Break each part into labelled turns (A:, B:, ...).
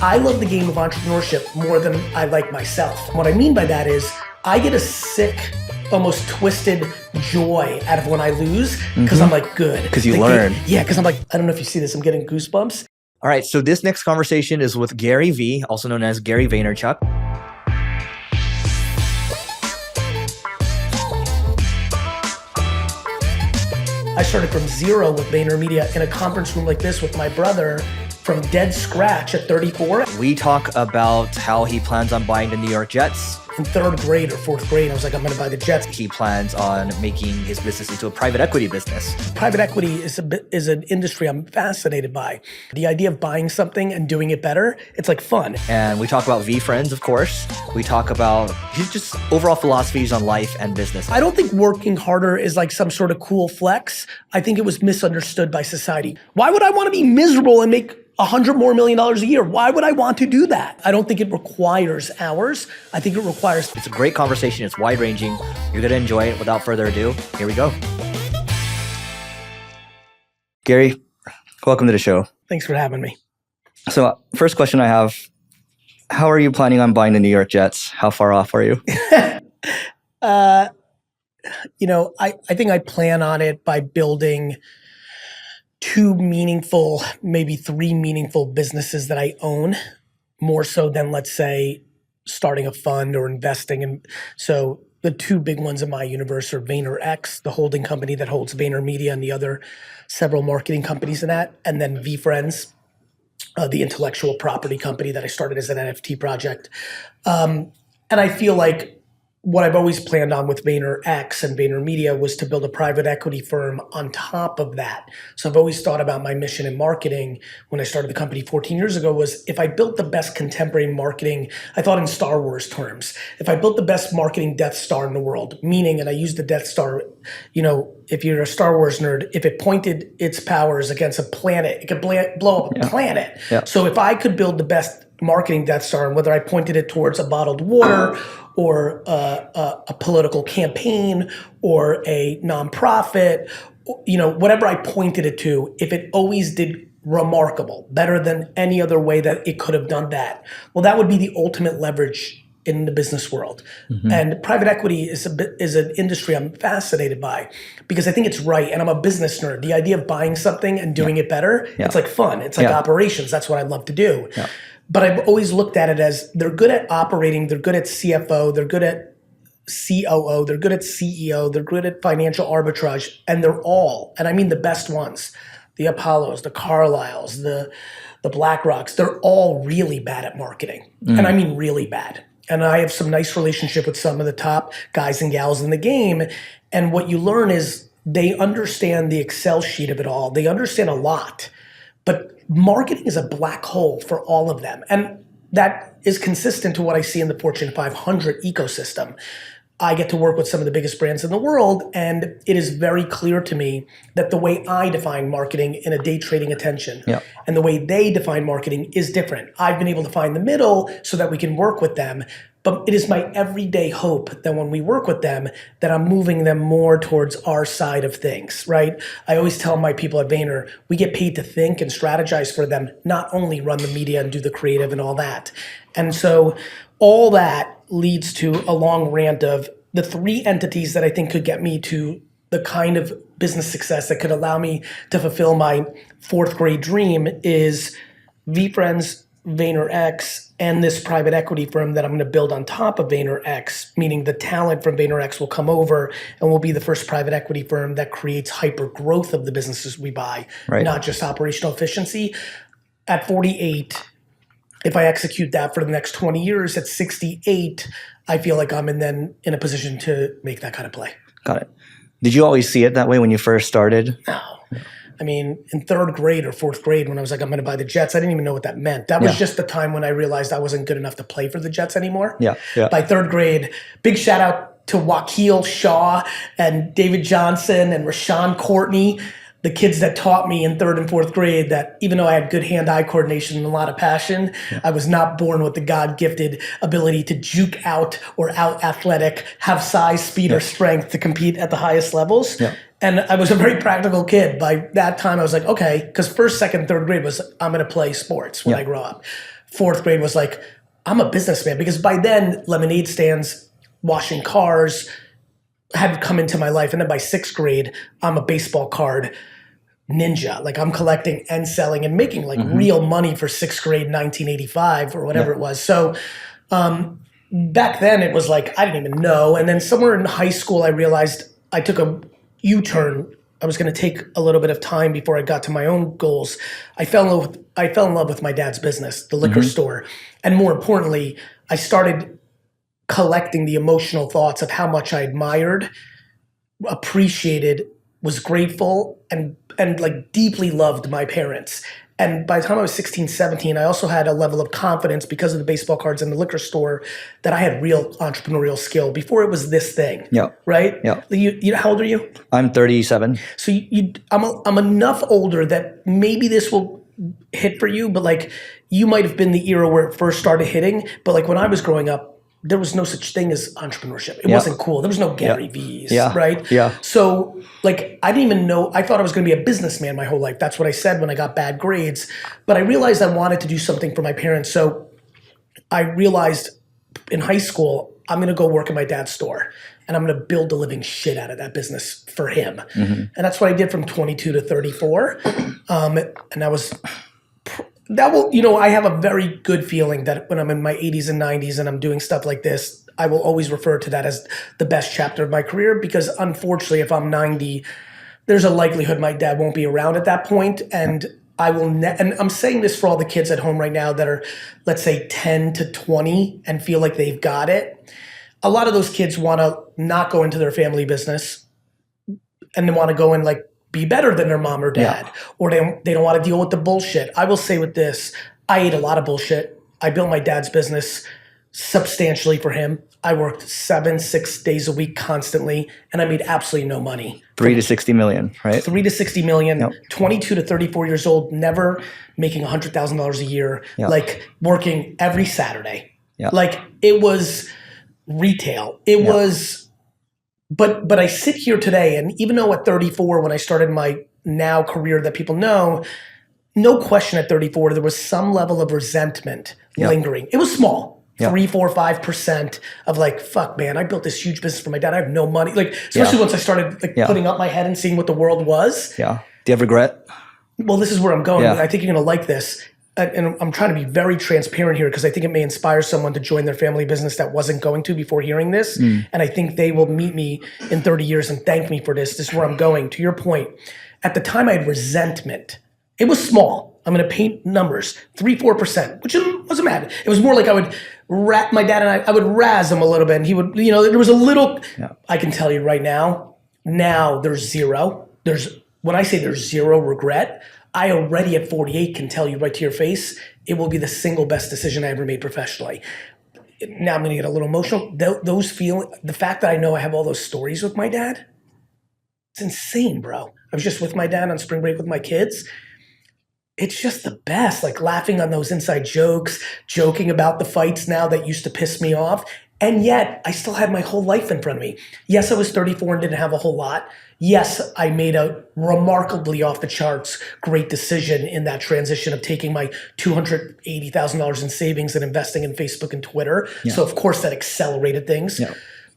A: I love the game of entrepreneurship more than I like myself. What I mean by that is I get a sick, almost twisted joy out of when I lose because I'm like, good.
B: Because you learn.
A: Yeah, because I'm like, I don't know if you see this, I'm getting goosebumps.
B: All right, so this next conversation is with Gary V, also known as Gary Vaynerchuk.
A: I started from zero with VaynerMedia in a conference room like this with my brother from dead scratch at 34.
B: We talk about how he plans on buying the New York Jets.
A: In third grade or fourth grade, I was like, I'm gonna buy the Jets.
B: He plans on making his business into a private equity business.
A: Private equity is an industry I'm fascinated by. The idea of buying something and doing it better, it's like fun.
B: And we talk about VFriends, of course. We talk about just overall philosophies on life and business.
A: I don't think working harder is like some sort of cool flex. I think it was misunderstood by society. Why would I want to be miserable and make $100 million more a year? Why would I want to do that? I don't think it requires hours. I think it requires...
B: It's a great conversation. It's wide-ranging. You're going to enjoy it. Without further ado, here we go. Gary, welcome to the show.
A: Thanks for having me.
B: So first question I have, how are you planning on buying the New York Jets? How far off are you?
A: I think I plan on it by building 2 meaningful, maybe 3 meaningful businesses that I own, more so than, let's say, starting a fund or investing. And so the 2 big ones in my universe are VaynerX, the holding company that holds VaynerMedia and the other several marketing companies in that, and then VFriends, the intellectual property company that I started as an NFT project. And I feel like what I've always planned on with VaynerX and VaynerMedia was to build a private equity firm on top of that. So I've always thought about my mission in marketing when I started the company 14 years ago was if I built the best contemporary marketing, I thought in Star Wars terms, if I built the best marketing Death Star in the world, meaning, and I use the Death Star, if you're a Star Wars nerd, if it pointed its powers against a planet, it could blow up a planet.
B: Yeah.
A: So if I could build the best marketing Death Star, and whether I pointed it towards a bottled water or a political campaign or a nonprofit, whatever I pointed it to, if it always did remarkable, better than any other way that it could have done that, well, that would be the ultimate leverage in the business world. Mm-hmm. And private equity is an industry I'm fascinated by because I think it's right. And I'm a business nerd. The idea of buying something and doing it better, it's like fun. It's like operations. That's what I love to do. Yeah. But I've always looked at it as they're good at operating, they're good at CFO, they're good at COO, they're good at CEO, they're good at financial arbitrage, and they're all, and I mean the best ones, the Apollos, the Carlyles, the BlackRocks, they're all really bad at marketing. And I mean really bad. And I have some nice relationship with some of the top guys and gals in the game. And what you learn is they understand the Excel sheet of it all. They understand a lot. But marketing is a black hole for all of them. And that is consistent to what I see in the Fortune 500 ecosystem. I get to work with some of the biggest brands in the world, and it is very clear to me that the way I define marketing in a day trading attention and the way they define marketing is different. I've been able to find the middle so that we can work with them. But it is my everyday hope that when we work with them, that I'm moving them more towards our side of things, right? I always tell my people at Vayner, we get paid to think and strategize for them, not only run the media and do the creative and all that. And so all that leads to a long rant of the 3 entities that I think could get me to the kind of business success that could allow me to fulfill my 4th grade dream is VFriends, VaynerX, and this private equity firm that I'm going to build on top of VaynerX, meaning the talent from VaynerX will come over and will be the first private equity firm that creates hyper growth of the businesses we buy, not just operational efficiency. At 48, if I execute that for the next 20 years, at 68, I feel like I'm in a position to make that kind of play.
B: Got it. Did you always see it that way when you first started?
A: No. I mean, in 3rd grade or 4th grade, when I was like, I'm going to buy the Jets, I didn't even know what that meant. That was just the time when I realized I wasn't good enough to play for the Jets anymore. By 3rd grade, big shout out to Wakeel Shaw and David Johnson and Rashawn Courtney, the kids that taught me in 3rd and 4th grade that even though I had good hand-eye coordination and a lot of passion, I was not born with the God-gifted ability to juke out or out-athletic, have size, speed, or strength to compete at the highest levels. And I was a very practical kid. By that time, I was like, okay, because 1st, 2nd, 3rd grade was I'm going to play sports when I grow up. Fourth grade was like, I'm a businessman, because by then lemonade stands, washing cars had come into my life. And then by sixth grade, I'm a baseball card ninja. Like I'm collecting and selling and making like real money for sixth grade, 1985 or whatever it was. So back then it was like, I didn't even know. And then somewhere in high school, I realized I took a U-turn. I was going to take a little bit of time before I got to my own goals. I fell in love with my dad's business, the liquor store. And more importantly, I started collecting the emotional thoughts of how much I admired, appreciated, was grateful, and like deeply loved my parents. And by the time I was 16, 17, I also had a level of confidence because of the baseball cards in the liquor store that I had real entrepreneurial skill before it was this thing.
B: Yeah.
A: Right?
B: Yeah.
A: How old are you?
B: I'm 37.
A: So I'm enough older that maybe this will hit for you, but like you might have been the era where it first started hitting. But like when I was growing up, there was no such thing as entrepreneurship. It wasn't cool. There was no Gary V's, right?
B: Yeah.
A: So like, I didn't even know, I thought I was going to be a businessman my whole life. That's what I said when I got bad grades. But I realized I wanted to do something for my parents. So I realized in high school, I'm going to go work at my dad's store and I'm going to build the living shit out of that business for him. And that's what I did from 22 to 34. And that will, I have a very good feeling that when I'm in my 80s and 90s and I'm doing stuff like this, I will always refer to that as the best chapter of my career, because unfortunately, if I'm 90, there's a likelihood my dad won't be around at that point. And I will, and I'm saying this for all the kids at home right now that are, let's say 10 to 20 and feel like they've got it. A lot of those kids want to not go into their family business and they want to go and like be better than their mom or dad, or they don't want to deal with the bullshit. I will say with this, I ate a lot of bullshit. I built my dad's business substantially for him. I worked 6 days a week constantly, and I made absolutely no money.
B: 3 to 60 million, right?
A: 3 to 60 million, 22 to 34 years old, never making $100,000 a year, like working every Saturday. Like it was retail. It was... But I sit here today, and even though at 34, when I started my now career that people know, no question at 34, there was some level of resentment lingering. It was small, 3, 4, 5% of like, fuck man, I built this huge business for my dad. I have no money. Like, especially once I started like putting up my head and seeing what the world was.
B: Yeah. Do you have regret?
A: Well, this is where I'm going. I think you're going to like this. And I'm trying to be very transparent here because I think it may inspire someone to join their family business that wasn't going to before hearing this. And I think they will meet me in 30 years and thank me for this. This is where I'm going. To your point, at the time I had resentment. It was small. I'm going to paint numbers, 3, 4%, which wasn't bad. It was more like I would my dad and I would razz him a little bit, and he would, there was a little, I can tell you right now there's zero. When I say there's zero regret, I already at 48 can tell you right to your face, it will be the single best decision I ever made professionally. Now I'm going to get a little emotional. The fact that I know I have all those stories with my dad, it's insane, bro. I was just with my dad on spring break with my kids. It's just the best, like laughing on those inside jokes, joking about the fights now that used to piss me off. And yet I still had my whole life in front of me. Yes, I was 34 and didn't have a whole lot. Yes, I made a remarkably off the charts great decision in that transition of taking my $280,000 in savings and investing in Facebook and Twitter. So of course that accelerated things.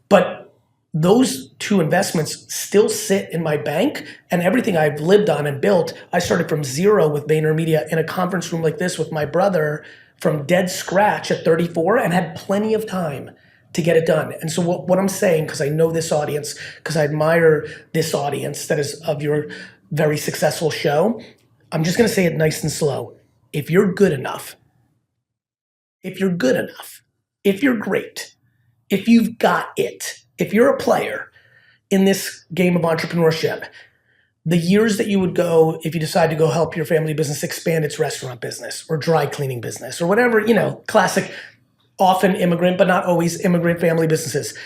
A: But those two investments still sit in my bank, and everything I've lived on and built, I started from zero with VaynerMedia in a conference room like this with my brother from dead scratch at 34 and had plenty of time to get it done. And so what I'm saying, because I know this audience, because I admire this audience that is of your very successful show, I'm just going to say it nice and slow. If you're good enough, if you're great, if you've got it, if you're a player in this game of entrepreneurship, the years that you would go if you decide to go help your family business expand its restaurant business or dry cleaning business or whatever, classic, often immigrant, but not always immigrant family businesses.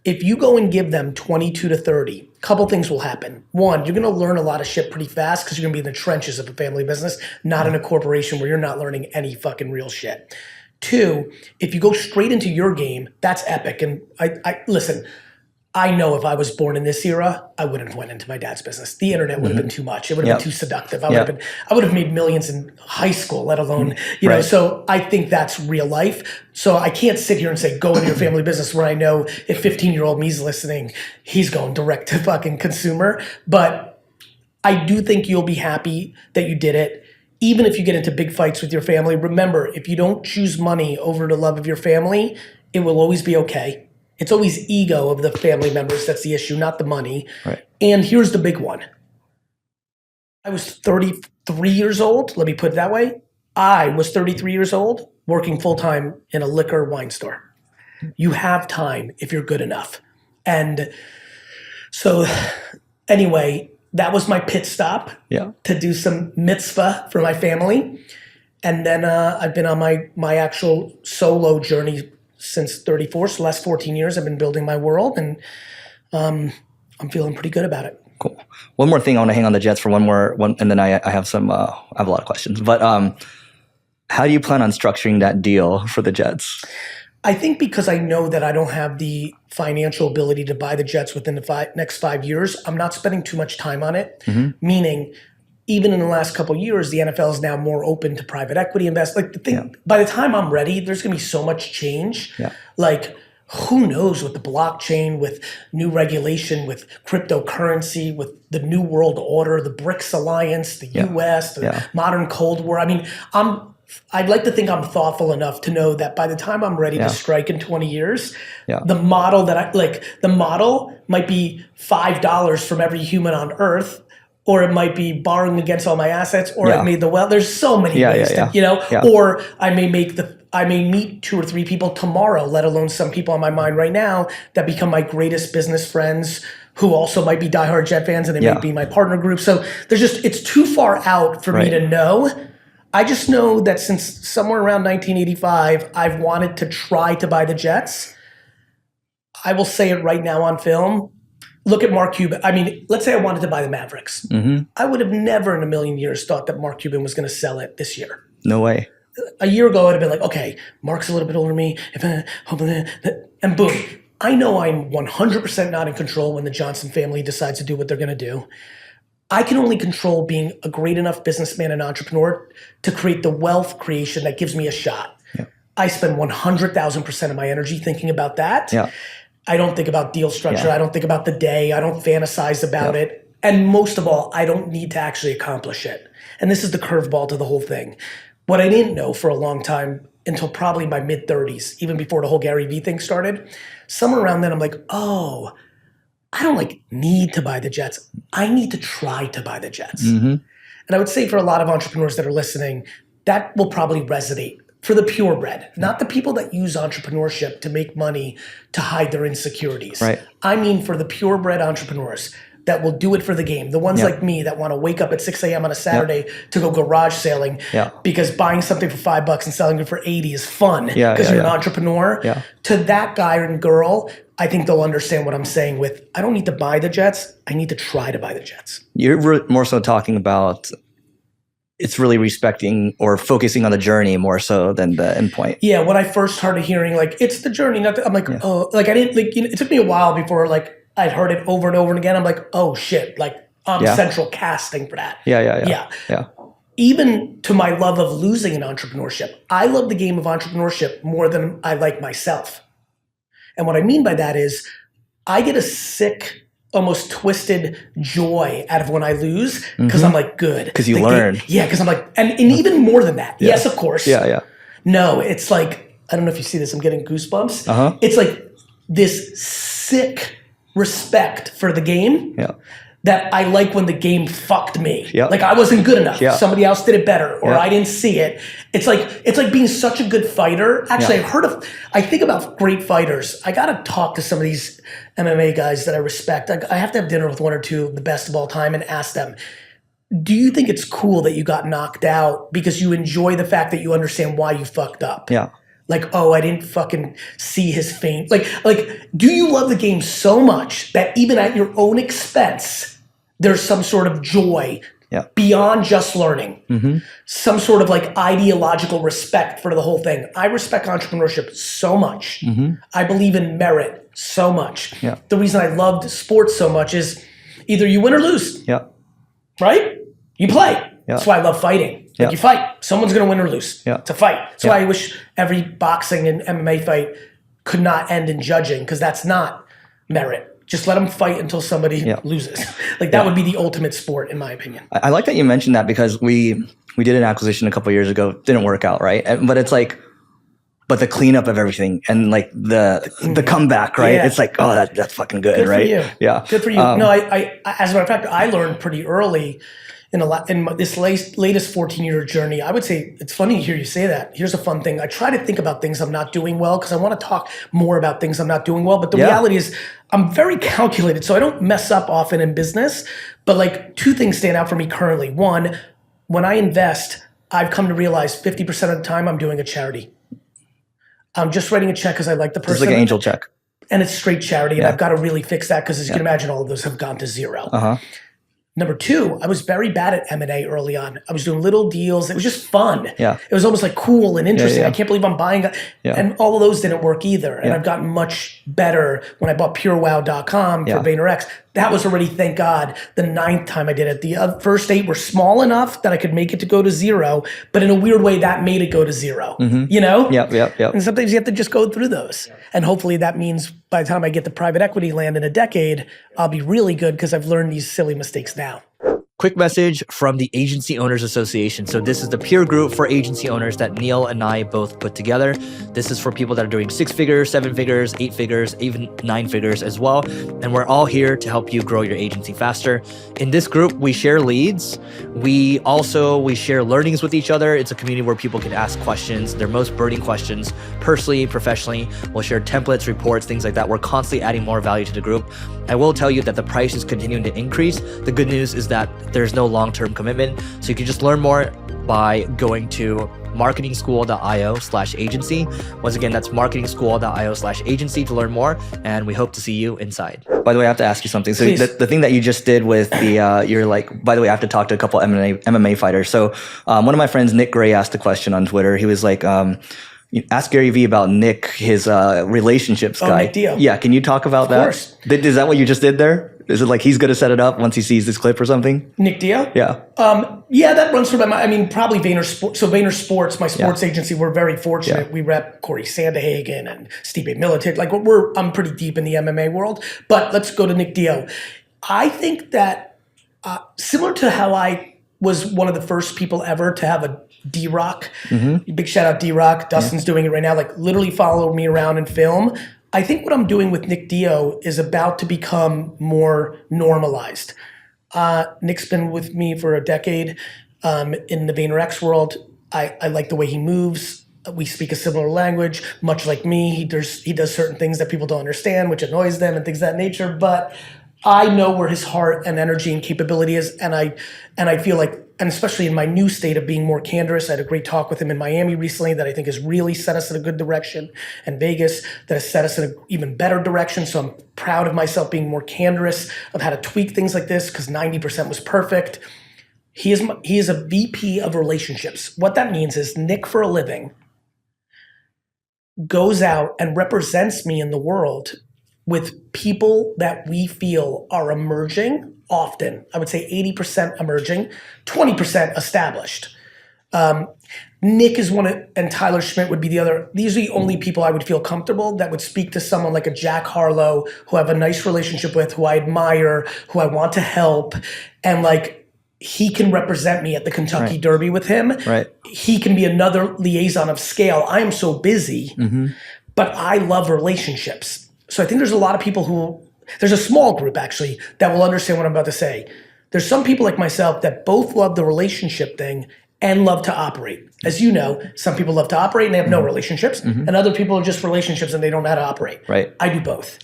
A: If you go and give them 22 to 30, a couple things will happen. One, you're going to learn a lot of shit pretty fast because you're going to be in the trenches of a family business, not in a corporation where you're not learning any fucking real shit. Two, if you go straight into your game, that's epic. And I listen, I know if I was born in this era, I wouldn't have went into my dad's business. The internet would have been too much. It would have been too seductive. I would have made millions in high school, let alone, you know, so I think that's real life. So I can't sit here and say, go into your family business where I know if 15-year-old me's listening, he's going direct to fucking consumer. But I do think you'll be happy that you did it. Even if you get into big fights with your family, remember, if you don't choose money over the love of your family, it will always be okay. It's always ego of the family members that's the issue, not the money.
B: Right.
A: And here's the big one. I was 33 years old. Let me put it that way. I was 33 years old working full-time in a liquor wine store. You have time if you're good enough. And so anyway, that was my pit stop to do some mitzvah for my family. And then I've been on my actual solo journey since 34, so the last 14 years I've been building my world, and I'm feeling pretty good about it.
B: Cool. One more thing, I want to hang on the Jets for one, and then I have some. I have a lot of questions. But how do you plan on structuring that deal for the Jets?
A: I think because I know that I don't have the financial ability to buy the Jets within the next 5 years, I'm not spending too much time on it. Meaning, even in the last couple of years, the NFL is now more open to private equity invest. Like the thing, by the time I'm ready, there's going to be so much change. Like, who knows with the blockchain, with new regulation, with cryptocurrency, with the new world order, the BRICS alliance, the US, the modern Cold War. I mean, I'd like to think I'm thoughtful enough to know that by the time I'm ready to strike in 20 years, the model that the model might be $5 from every human on earth, or it might be borrowing against all my assets, or I made the well. There's so many ways to, you know, or I may meet 2 or 3 people tomorrow, let alone some people on my mind right now that become my greatest business friends who also might be diehard Jet fans, and they might be my partner group. So it's too far out for me to know. I just know that since somewhere around 1985, I've wanted to try to buy the Jets. I will say it right now on film. Look at Mark Cuban. I mean, let's say I wanted to buy the Mavericks. I would have never in a million years thought that Mark Cuban was going to sell it this year.
B: No way.
A: A year ago, I'd have been like, okay, Mark's a little bit older than me. And boom. I know I'm 100% not in control when the Johnson family decides to do what they're going to do. I can only control being a great enough businessman and entrepreneur to create the wealth creation that gives me a shot. I spend 100,000% of my energy thinking about that. I don't think about deal structure. I don't think about the day. I don't fantasize about it. And most of all, I don't need to actually accomplish it. And this is the curveball to the whole thing. What I didn't know for a long time, until probably my mid-30s, even before the whole Gary V thing started, somewhere around then I'm like, oh, I don't need to buy the Jets. I need to try to buy the Jets. And I would say for a lot of entrepreneurs that are listening, that will probably resonate. For the purebred, not the people that use entrepreneurship to make money to hide their insecurities. I mean for the purebred entrepreneurs that will do it for the game. The ones like me that want to wake up at 6 a.m. on a Saturday to go garage sailing because buying something for $5 and selling it for 80 is fun because you're an entrepreneur. To that guy and girl, I think they'll understand what I'm saying with, I don't need to buy the Jets. I need to try to buy the Jets.
B: You're more so talking about it's really respecting or focusing on the journey more so than the endpoint.
A: Yeah, when I first started hearing it's the journey, not I'm like, oh, I didn't it took me a while before I'd heard it over and over and again. I'm like, oh shit, I'm central casting for that. Yeah. Even to my love of losing in entrepreneurship, I love the game of entrepreneurship more than I like myself. And what I mean by that is I get a sick, almost twisted joy out of when I lose because I'm like, good.
B: Because you learn.
A: Because I'm like, and even more than that. Yes, of course. No, it's like, I don't know if you see this, I'm getting goosebumps. It's like this sick respect for the game that I like when the game fucked me. I wasn't good enough. Somebody else did it better, or I didn't see it. It's like being such a good fighter. Actually, I think about great fighters. I got to talk to some of these MMA guys that I respect. I have to have dinner with 1 or 2 of the best of all time and ask them, do you think it's cool that you got knocked out because you enjoy the fact that you understand why you fucked up? I didn't fucking see his feint. Do you love the game so much that even at your own expense, there's some sort of joy beyond just learning, some sort of like ideological respect for the whole thing. I respect entrepreneurship so much. I believe in merit so much. The reason I loved sports so much is either you win or lose, right? You play. That's why I love fighting. Like you fight, someone's going to win or lose. It's a fight. That's why I wish every boxing and MMA fight could not end in judging, because that's not merit. Just let them fight until somebody loses. Like that would be the ultimate sport, in my opinion.
B: I like that you mentioned that, because we did an acquisition a couple of years ago. Didn't work out, right? But it's like, but the cleanup of everything and like the comeback, right? It's like, oh, that's fucking good, right?
A: For you.
B: Yeah,
A: good for you. No, I as a matter of fact, I learned pretty early in this latest 14-year journey. I would say it's funny to hear you say that. Here's a fun thing. I try to think about things I'm not doing well, because I want to talk more about things I'm not doing well. But the reality is I'm very calculated, so I don't mess up often in business. But like two things stand out for me currently. One, when I invest, I've come to realize 50% of the time I'm doing a charity. I'm just writing a check because I like the person.
B: It's like an angel check.
A: And it's straight charity. And I've got to really fix that, because as you can imagine, all of those have gone to zero. Number two, I was very bad at M&A early on. I was doing little deals. It was just fun. It was almost like cool and interesting. I can't believe I'm buying. And all of those didn't work either. And I've gotten much better when I bought purewow.com for VaynerX. That was already, thank God, the 9th time I did it. The first 8 were small enough that I could make it to go to zero. But in a weird way, that made it go to zero. You know? And sometimes you have to just go through those. And hopefully that means by the time I get the private equity land in a decade, I'll be really good, because I've learned these silly mistakes now.
C: Quick message from the Agency Owners Association. So this is the peer group for agency owners that Neil and I both put together. This is for people that are doing 6 figures, 7 figures, 8 figures, even 9 figures as well. And we're all here to help you grow your agency faster. In this group, we share leads. We share learnings with each other. It's a community where people can ask questions, their most burning questions, personally, professionally. We'll share templates, reports, things like that. We're constantly adding more value to the group. I will tell you that the price is continuing to increase. The good news is that there's no long-term commitment. So you can just learn more by going to marketingschool.io/agency. Once again, that's marketingschool.io/agency to learn more. And we hope to see you inside.
B: By the way, I have to ask you something. So the thing that you just did with the, you're like, by the way, I have to talk to a couple MMA fighters. So one of my friends, Nick Gray, asked a question on Twitter. He was like, ask Gary V about Nick, his relationships guy.
A: Nick Dio.
B: Yeah, can you talk about that?
A: Of course.
B: Is that what you just did there? Is it like he's going to set it up once he sees this clip or something?
A: Nick Dio?
B: Yeah.
A: Yeah, that runs through my mind. I mean, probably VaynerSports. So VaynerSports, my sports agency, we're very fortunate. We rep Corey Sandhagen and Stipe Miocic. Like I'm pretty deep in the MMA world. But let's go to Nick Dio. I think that similar to how I was one of the first people ever to have a D-Rock. Big shout out D-Rock. Dustin's doing it right now. Like literally follow me around and film. I think what I'm doing with Nick Dio is about to become more normalized. Nick's been with me for a decade in the VaynerX world. I like the way he moves. We speak a similar language, much like me. He does certain things that people don't understand, which annoys them and things of that nature. But I know where his heart and energy and capability is, and I feel like, and especially in my new state of being more candorous, I had a great talk with him in Miami recently that I think has really set us in a good direction, and Vegas that has set us in an even better direction. So I'm proud of myself being more candorous of how to tweak things like this, because 90% was perfect. He is a VP of relationships. What that means is Nick, for a living, goes out and represents me in the world with people that we feel are emerging often. I would say 80% emerging, 20% established. Nick is one, and Tyler Schmidt would be the other. These are the only people I would feel comfortable that would speak to someone like a Jack Harlow, who I have a nice relationship with, who I admire, who I want to help. And like, he can represent me at the Kentucky Derby with him. He can be another liaison of scale. I am so busy, but I love relationships. So I think there's a lot of people there's a small group actually that will understand what I'm about to say. There's some people like myself that both love the relationship thing and love to operate. As you know, some people love to operate and they have no relationships, and other people are just relationships and they don't know how to operate. I do both.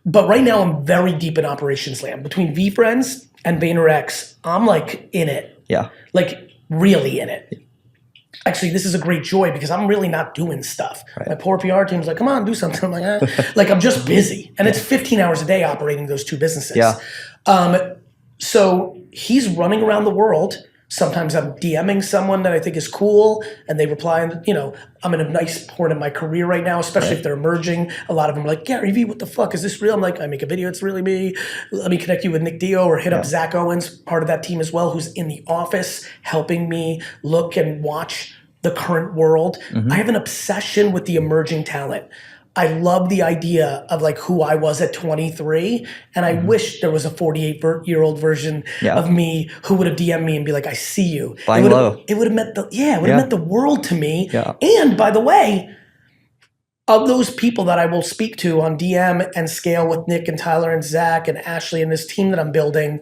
A: But right now I'm very deep in operations land. Between VFriends and VaynerX, I'm like in it. Like really in it. Actually, this is a great joy because I'm really not doing stuff. My poor PR team's like, come on, do something. I'm like, like I'm just busy. And it's 15 hours a day operating those two businesses. So he's running around the world. Sometimes I'm DMing someone that I think is cool and they reply, and I'm in a nice point in my career right now, especially if they're emerging. A lot of them are like, Gary V, what the fuck, is this real? I'm like, I make a video, it's really me. Let me connect you with Nick Dio, or hit up Zach Owens, part of that team as well, who's in the office helping me look and watch the current world. I have an obsession with the emerging talent. I love the idea of like who I was at 23, and I wish there was a 48-year-old version of me who would have DM'd me and be like, "I see you."
B: Flying low.
A: It would have meant meant the world to me.
B: Yeah.
A: And by the way, of those people that I will speak to on DM and scale with Nick and Tyler and Zach and Ashley and this team that I'm building,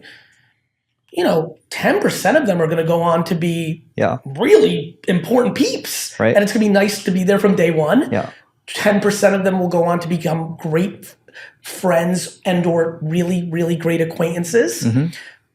A: 10% of them are going to go on to be really important peeps,
B: right?
A: And it's going to be nice to be there from day one.
B: Yeah.
A: 10% of them will go on to become great friends and or really, really great acquaintances.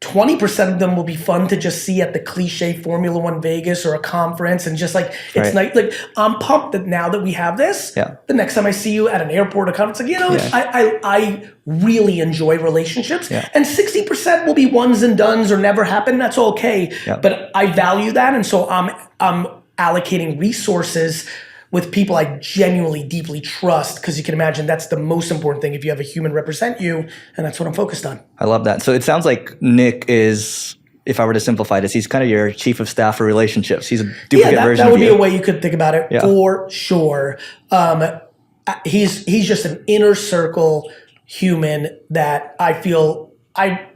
A: 20% of them will be fun to just see at the cliche Formula One Vegas or a conference, and just like, it's nice. Like, I'm pumped that now that we have this, the next time I see you at an airport or conference, like, I really enjoy relationships, and 60% will be ones and dones or never happen. That's okay. But I value that. And so I'm allocating resources with people I genuinely, deeply trust, because you can imagine that's the most important thing if you have a human represent you, and that's what I'm focused on.
B: I love that. So it sounds like Nick is, if I were to simplify this, he's kind of your chief of staff for relationships. He's a duplicate version of you.
A: That would be a way you could think about it, for sure. He's just an inner circle human that I feel,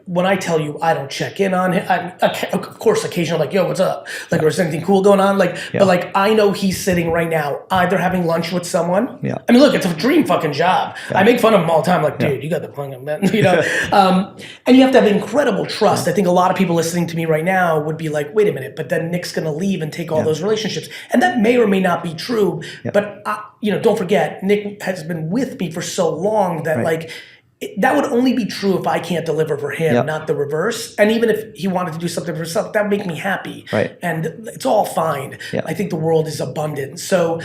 A: when I tell you I don't check in on him, of course, occasionally like, yo, what's up? Like, or is anything cool going on? Like, but like, I know he's sitting right now, either having lunch with someone. I mean, look, it's a dream fucking job. I make fun of him all the time. Like, dude, you got the plug on that, and you have to have incredible trust. I think a lot of people listening to me right now would be like, wait a minute, but then Nick's going to leave and take all those relationships. And that may or may not be true. But, don't forget, Nick has been with me for so long that like, that would only be true if I can't deliver for him, not the reverse. And even if he wanted to do something for himself, that would make me happy. And it's all fine. I think the world is abundant. So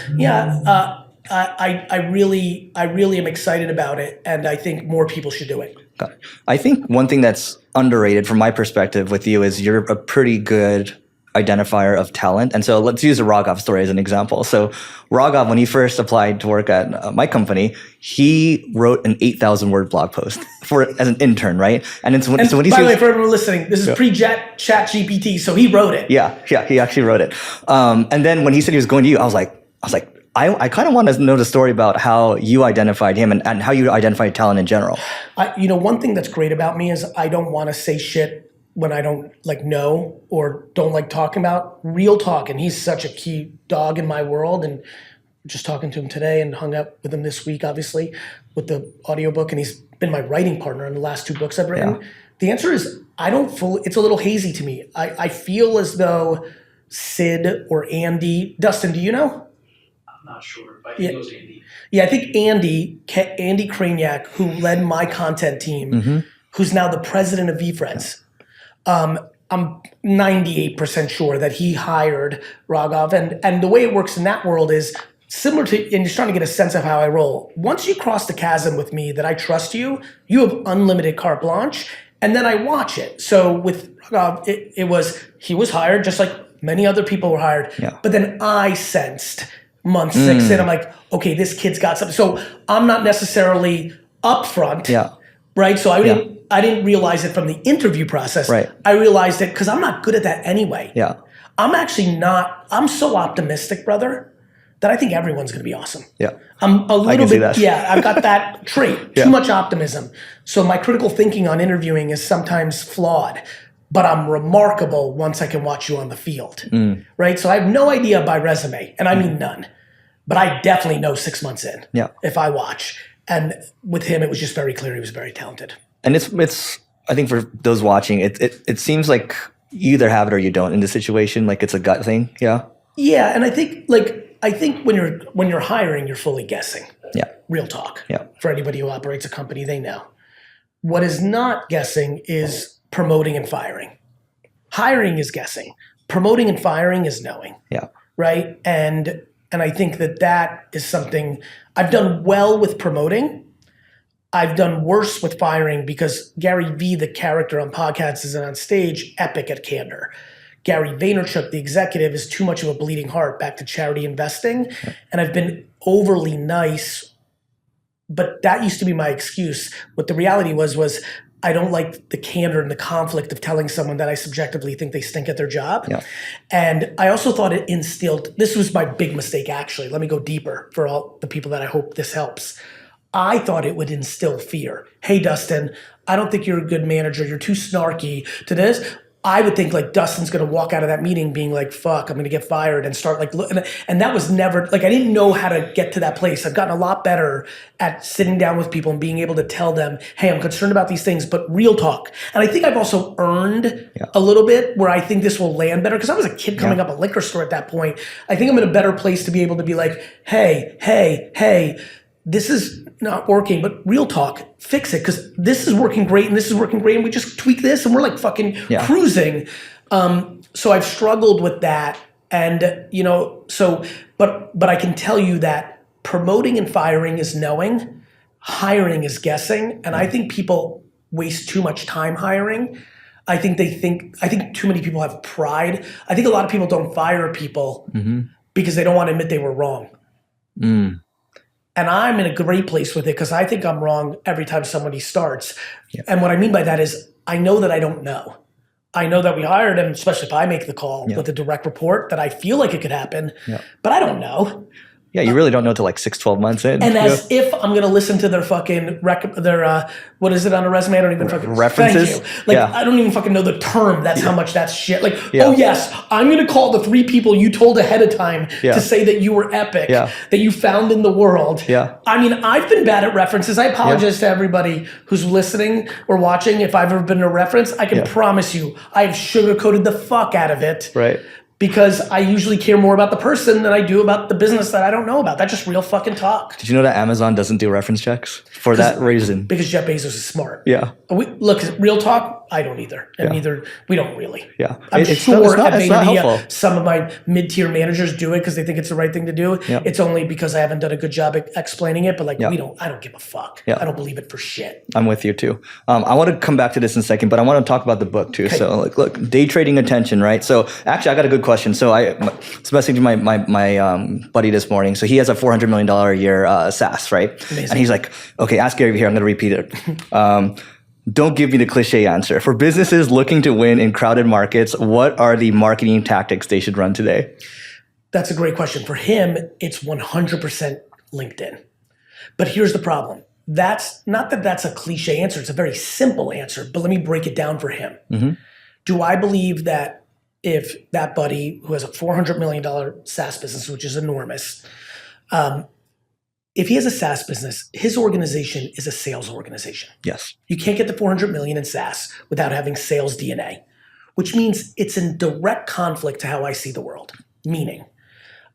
A: I really am excited about it, and I think more people should do it.
B: Got it. I think one thing that's underrated from my perspective with you is you're a pretty good identifier of talent. And so let's use the Rogov story as an example. So Rogov, when he first applied to work at my company, he wrote an 8,000 word blog post as an intern, right? And so when he
A: by the way, for everyone listening, this is pre-chat GPT, so he wrote it.
B: Yeah, he actually wrote it. And then when he said he was going to you, I was like, I kind of want to know the story about how you identified him and how you identified talent in general.
A: One thing that's great about me is I don't want to say shit when I don't know or don't like talking about. Real talk. And he's such a key dog in my world. And just talking to him today and hung out with him this week, obviously, with the audiobook. And he's been my writing partner in the last 2 books I've written. Yeah. The answer is it's a little hazy to me. I feel as though Sid or Andy, Dustin, do you know?
D: I'm not sure, but he knows Andy.
A: Yeah, I think Andy Kraniak, who led my content team, who's now the president of VFriends. I'm 98% sure that he hired Rogov. And the way it works in that world is similar to, and you're starting to get a sense of how I roll. Once you cross the chasm with me that I trust you, you have unlimited carte blanche, and then I watch it. So with Rogov, he was hired just like many other people were hired. Yeah. But then I sensed month 6 in, I'm like, okay, this kid's got something. So I'm not necessarily upfront, right? So I didn't realize it from the interview process. Right. I realized it because I'm not good at that anyway. Yeah. I'm so optimistic, brother, that I think everyone's going to be awesome. Yeah. I'm a little bit, I've got that trait, too much optimism. So my critical thinking on interviewing is sometimes flawed, but I'm remarkable once I can watch you on the field, right? So I have no idea by resume, and I mean none, but I definitely know 6 months in if I watch. And with him, it was just very clear he was very talented. And
B: it's I think for those watching, it seems like you either have it or you don't in this situation. Like it's a gut thing. Yeah.
A: Yeah. And I think when you're hiring, you're fully guessing. Yeah. Real talk. Yeah. For anybody who operates a company, they know. What is not guessing is promoting and firing. Hiring is guessing. Promoting and firing is knowing. Yeah. Right. And I think that is something I've done well with promoting. I've done worse with firing because Gary V, the character on podcasts and on stage, epic at candor. Gary Vaynerchuk, the executive, is too much of a bleeding heart back to charity investing. And I've been overly nice, but that used to be my excuse. What the reality was I don't like the candor and the conflict of telling someone that I subjectively think they stink at their job.
B: Yeah.
A: And I also thought it instilled, this was my big mistake actually. Let me go deeper for all the people that I hope this helps. I thought it would instill fear. Hey, Dustin, I don't think you're a good manager. You're too snarky to this. I would think like Dustin's going to walk out of that meeting being like, fuck, I'm going to get fired and start like, and that was never, like I didn't know how to get to that place. I've gotten a lot better at sitting down with people and being able to tell them, hey, I'm concerned about these things, but real talk. And I think I've also earned a little bit where I think this will land better because I was a kid coming up a liquor store at that point. I think I'm in a better place to be able to be like, hey, this is not working, but real talk, fix it because this is working great and this is working great and we just tweak this and we're like fucking cruising. So I've struggled with that and but I can tell you that promoting and firing is knowing, hiring is guessing, and I think people waste too much time hiring. I think too many people have pride. I think a lot of people don't fire people because they don't want to admit they were wrong. And I'm in a great place with it because I think I'm wrong every time somebody starts. And what I mean by that is I know that I don't know. I know that we hired him, especially if I make the call with a direct report, that I feel like it could happen, but I don't know.
B: Yeah, you really don't know till like 6-12 months in.
A: And as if I'm going to listen to their fucking, what is it on a resume? I don't even fucking,
B: references.
A: Thank you. Like, I don't even fucking know the term. That's how much that's shit. Like, oh yes, I'm going to call the 3 people you told ahead of time to say that you were epic, that you found in the world. I mean, I've been bad at references. I apologize to everybody who's listening or watching. If I've ever been a reference, I can promise you, I have sugarcoated the fuck out of it.
B: Right.
A: Because I usually care more about the person than I do about the business that I don't know about. That's just real fucking talk.
B: Did you know that Amazon doesn't do reference checks for that reason?
A: Because Jeff Bezos is smart.
B: Yeah.
A: Look, real talk, I don't either. And neither, we don't really.
B: Yeah.
A: I'm sure at VaynerMedia, some of my mid-tier managers do it because they think it's the right thing to do. It's only because I haven't done a good job at explaining it. But like, I don't give a fuck. I don't believe it for shit.
B: I'm with you too. I want to come back to this in a second, but I want to talk about the book too. Okay. So like, look, day trading attention, right? So actually I got a good question. So I was messaging my buddy this morning. So he has a $400 million a year SaaS, right? Amazing. And he's like, okay, ask Gary here. I'm going to repeat it. Don't give me the cliche answer. For businesses looking to win in crowded markets, what are the marketing tactics they should run today?
A: That's a great question. For him, it's 100% LinkedIn. But here's the problem. That's not that that's a cliche answer. It's a very simple answer, but let me break it down for him. Do I believe that if that buddy who has a $400 million SaaS business, which is enormous, if he has a SaaS business, his organization is a sales organization.
B: Yes.
A: You can't get the 400 million in SaaS without having sales DNA, which means it's in direct conflict to how I see the world. Meaning,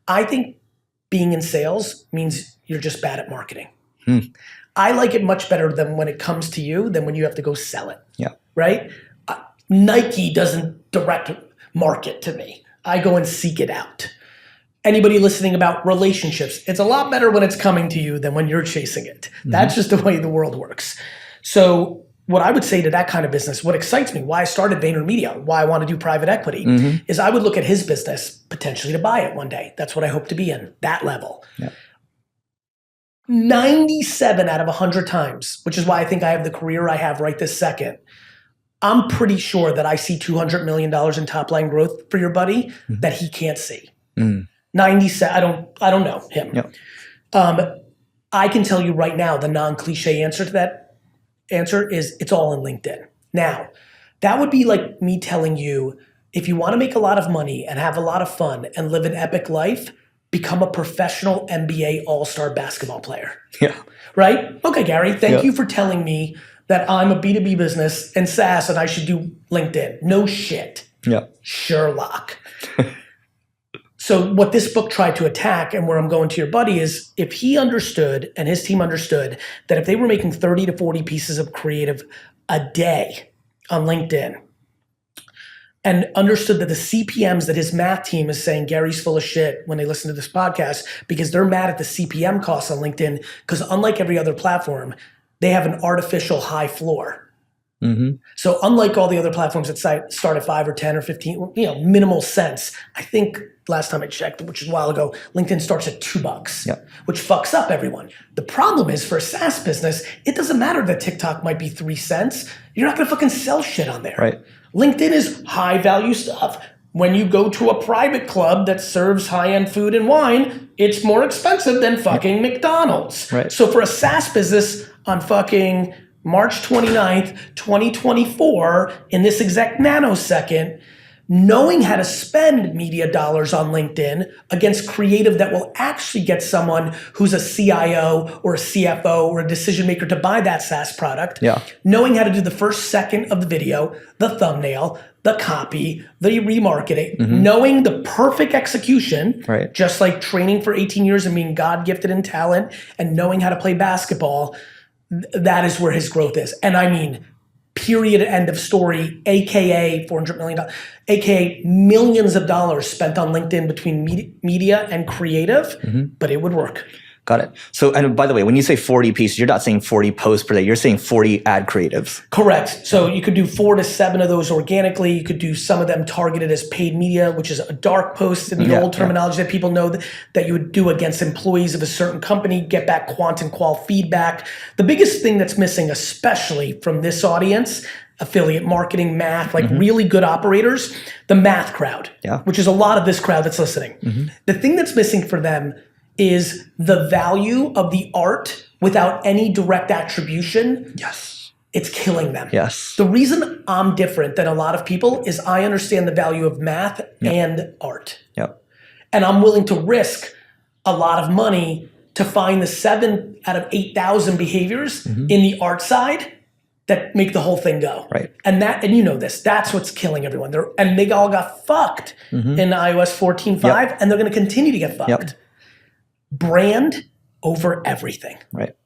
A: I think being in sales means you're just bad at marketing. I like it much better than when it comes to you than when you have to go sell it. Yeah. Right? Nike doesn't direct market to me. I go and seek it out. Anybody listening about relationships, it's a lot better when it's coming to you than when you're chasing it. That's just the way the world works. So what I would say to that kind of business, what excites me, why I started VaynerMedia, why I want to do private equity, is I would look at his business potentially to buy it one day. That's what I hope to be in, that level. 97 out of 100 times, which is why I think I have the career I have right this second, I'm pretty sure that I see $200 million in top line growth for your buddy that he can't see. 97, I don't know him. I can tell you right now, the non-cliche answer to that answer is it's all in LinkedIn. Now, that would be like me telling you, if you want to make a lot of money and have a lot of fun and live an epic life, become a professional NBA all-star basketball player. Right? Okay, Gary, thank you for telling me that I'm a B2B business and SaaS and I should do LinkedIn. No shit. Sherlock. So what this book tried to attack, and where I'm going to your buddy, is if he understood and his team understood that if they were making 30 to 40 pieces of creative a day on LinkedIn, and understood that the CPMs that his math team is saying Gary's full of shit when they listen to this podcast, because they're mad at the CPM costs on LinkedIn, because unlike every other platform, they have an artificial high floor.
B: Mm-hmm.
A: So unlike all the other platforms that start at 5 or 10 or 15, minimal cents. I think last time I checked, which is a while ago, LinkedIn starts at $2,
B: Yeah.
A: which fucks up everyone. The problem is for a SaaS business, it doesn't matter that TikTok might be 3 cents. You're not gonna fucking sell shit on there.
B: Right.
A: LinkedIn is high value stuff. When you go to a private club that serves high-end food and wine, it's more expensive than fucking McDonald's.
B: Right.
A: So for a SaaS business on fucking March 29th, 2024, in this exact nanosecond, knowing how to spend media dollars on LinkedIn against creative that will actually get someone who's a CIO or a CFO or a decision maker to buy that SaaS product,
B: Yeah.
A: knowing how to do the first second of the video, the thumbnail, the copy, the remarketing, knowing the perfect execution,
B: Right.
A: just like training for 18 years and being God-gifted in talent and knowing how to play basketball, that is where his growth is. And I mean, period, end of story, AKA $400 million, AKA millions of dollars spent on LinkedIn between media and creative, but it would work.
B: Got it. So, and by the way, when you say 40 pieces, you're not saying 40 posts per day. You're saying 40 ad creatives.
A: Correct. So you could do 4 to 7 of those organically. You could do some of them targeted as paid media, which is a dark post in the old terminology that people know that you would do against employees of a certain company, get back quant and qual feedback. The biggest thing that's missing, especially from this audience, affiliate marketing, math, like really good operators, the math crowd, which is a lot of this crowd that's listening. The thing that's missing for them is the value of the art without any direct attribution.
B: Yes.
A: It's killing them.
B: Yes.
A: The reason I'm different than a lot of people is I understand the value of math and art.
B: Yep.
A: And I'm willing to risk a lot of money to find the 7 out of 8,000 behaviors in the art side that make the whole thing go.
B: Right.
A: And you know this, that's what's killing everyone. And they all got fucked in iOS 14.5 and they're gonna continue to get fucked.
B: Yep.
A: Brand over everything.
B: Right.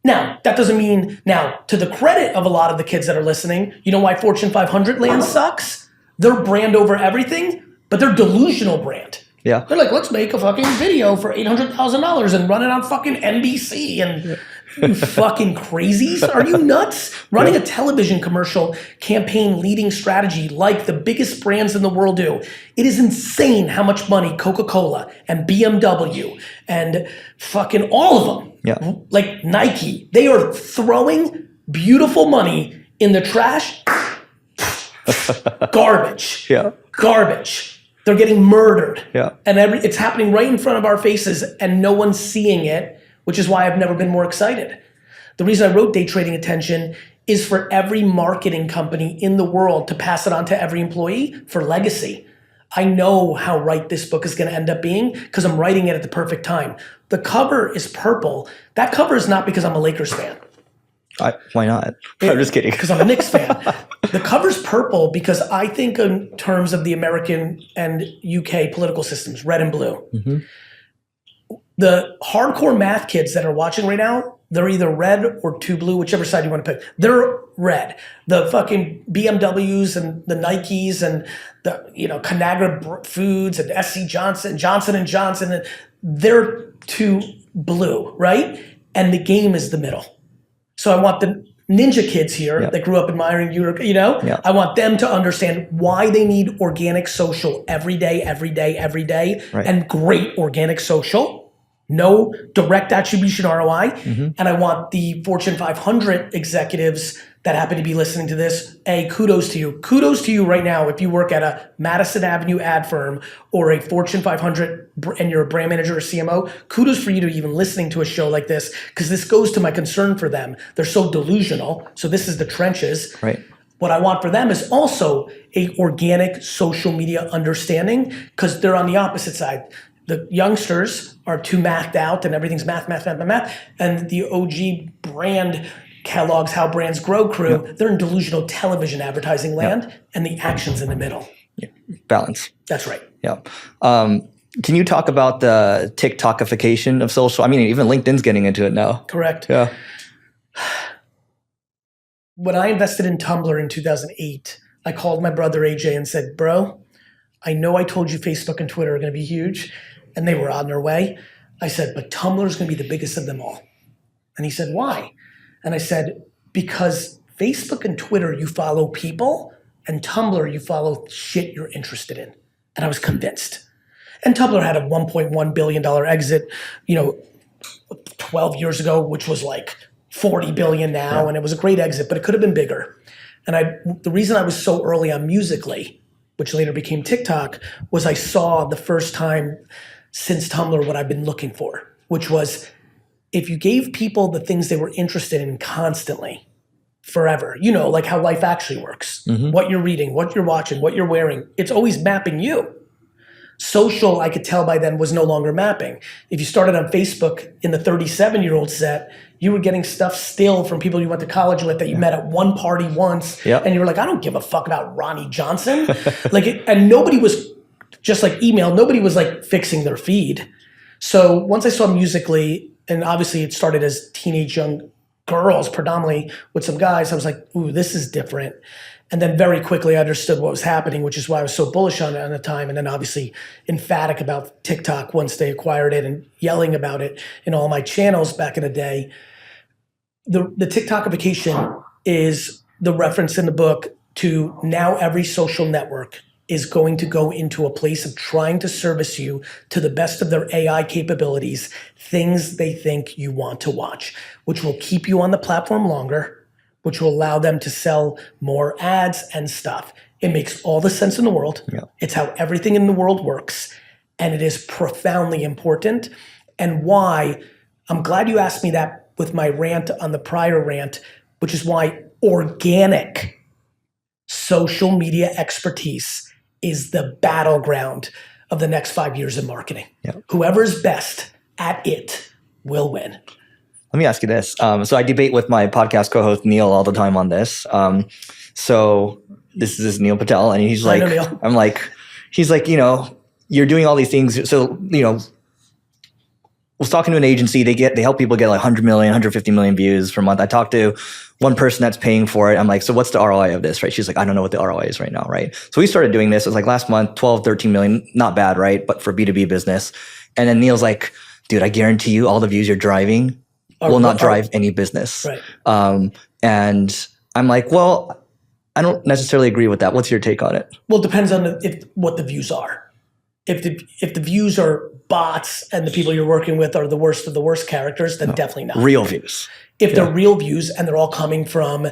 A: Now, that doesn't mean, now, to the credit of a lot of the kids that are listening, you know why Fortune 500 land sucks? They're brand over everything, but they're delusional brand.
B: Yeah.
A: They're like, let's make a fucking video for $800,000 and run it on fucking NBC and you fucking crazies. Are you nuts? Running a television commercial campaign leading strategy like the biggest brands in the world do. It is insane how much money Coca-Cola and BMW and fucking all of them, like Nike, they are throwing beautiful money in the trash. Garbage. Garbage. They're getting murdered. And it's happening right in front of our faces and no one's seeing it, which is why I've never been more excited. The reason I wrote Day Trading Attention is for every marketing company in the world to pass it on to every employee for legacy. I know how right this book is going to end up being because I'm writing it at the perfect time. The cover is purple. That cover is not because I'm a Lakers fan.
B: Why not? I'm just kidding.
A: Because I'm a Knicks fan. The cover's purple because I think in terms of the American and UK political systems, red and blue. The hardcore math kids that are watching right now, they're either red or too blue, whichever side you want to pick. They're red. The fucking BMWs and the Nikes and the Conagra Foods and SC Johnson, Johnson & Johnson, they're too blue, right? And the game is the middle. So I want the ninja kids here that grew up admiring Europe, I want them to understand why they need organic social every day, and great organic social. No direct attribution ROI. And I want the Fortune 500 executives that happen to be listening to this, kudos to you. Kudos to you right now if you work at a Madison Avenue ad firm or a Fortune 500 and you're a brand manager or CMO, kudos for you to even listening to a show like this because this goes to my concern for them. They're so delusional. So this is the trenches.
B: Right.
A: What I want for them is also a organic social media understanding because they're on the opposite side. The youngsters are too mathed out and everything's math. And the OG brand Kellogg's How Brands Grow crew, they're in delusional television advertising land and the action's in the middle.
B: Balance.
A: That's right.
B: Can you talk about the TikTokification of social? I mean, even LinkedIn's getting into it now.
A: Correct. When I invested in Tumblr in 2008, I called my brother AJ and said, bro, I know I told you Facebook and Twitter are going to be huge, and they were on their way. I said, but Tumblr is going to be the biggest of them all. And he said, why? And I said, because Facebook and Twitter, you follow people, and Tumblr, you follow shit you're interested in. And I was convinced. And Tumblr had a $1.1 billion exit, 12 years ago, which was like 40 billion now. And it was a great exit, but it could have been bigger. And the reason I was so early on Musical.ly, which later became TikTok, was I saw the first time since Tumblr what I've been looking for, which was if you gave people the things they were interested in constantly, forever, like how life actually works, what you're reading, what you're watching, what you're wearing, it's always mapping you. Social, I could tell by then, was no longer mapping. If you started on Facebook in the 37-year-old set, you were getting stuff still from people you went to college with that you met at one party once, and you were like, I don't give a fuck about Ronnie Johnson. And nobody was, just like email, nobody was like fixing their feed. So once I saw Musical.ly, and obviously it started as teenage young girls predominantly with some guys, I was like, ooh, this is different. And then very quickly I understood what was happening, which is why I was so bullish on it at the time. And then obviously emphatic about TikTok once they acquired it and yelling about it in all my channels back in the day. The TikTokification is the reference in the book to now every social network is going to go into a place of trying to service you to the best of their AI capabilities, things they think you want to watch, which will keep you on the platform longer, which will allow them to sell more ads and stuff. It makes all the sense in the world. It's how everything in the world works. And it is profoundly important. And why, I'm glad you asked me that with my rant on the prior rant, which is why organic social media expertise is the battleground of the next 5 years in marketing. Whoever's best at it will win.
B: Let me ask you this. So I debate with my podcast co-host Neil all the time on this. So this is Neil Patel, and he's like, he's like, you're doing all these things. So, was talking to an agency, they help people get like 100 million, 150 million views per month. I talked to one person that's paying for it. I'm like, so what's the ROI of this, right? She's like, I don't know what the ROI is right now, right? So we started doing this. It was like last month, 12, 13 million, not bad, right? But for B2B business. And then Neil's like, dude, I guarantee you all the views you're driving will not drive any business.
A: Right.
B: And I'm like, well, I don't necessarily agree with that. What's your take on it?
A: Well, it depends on what the views are. If the views are bots and the people you're working with are the worst of the worst characters, then definitely not.
B: Real views.
A: If they're real views and they're all coming from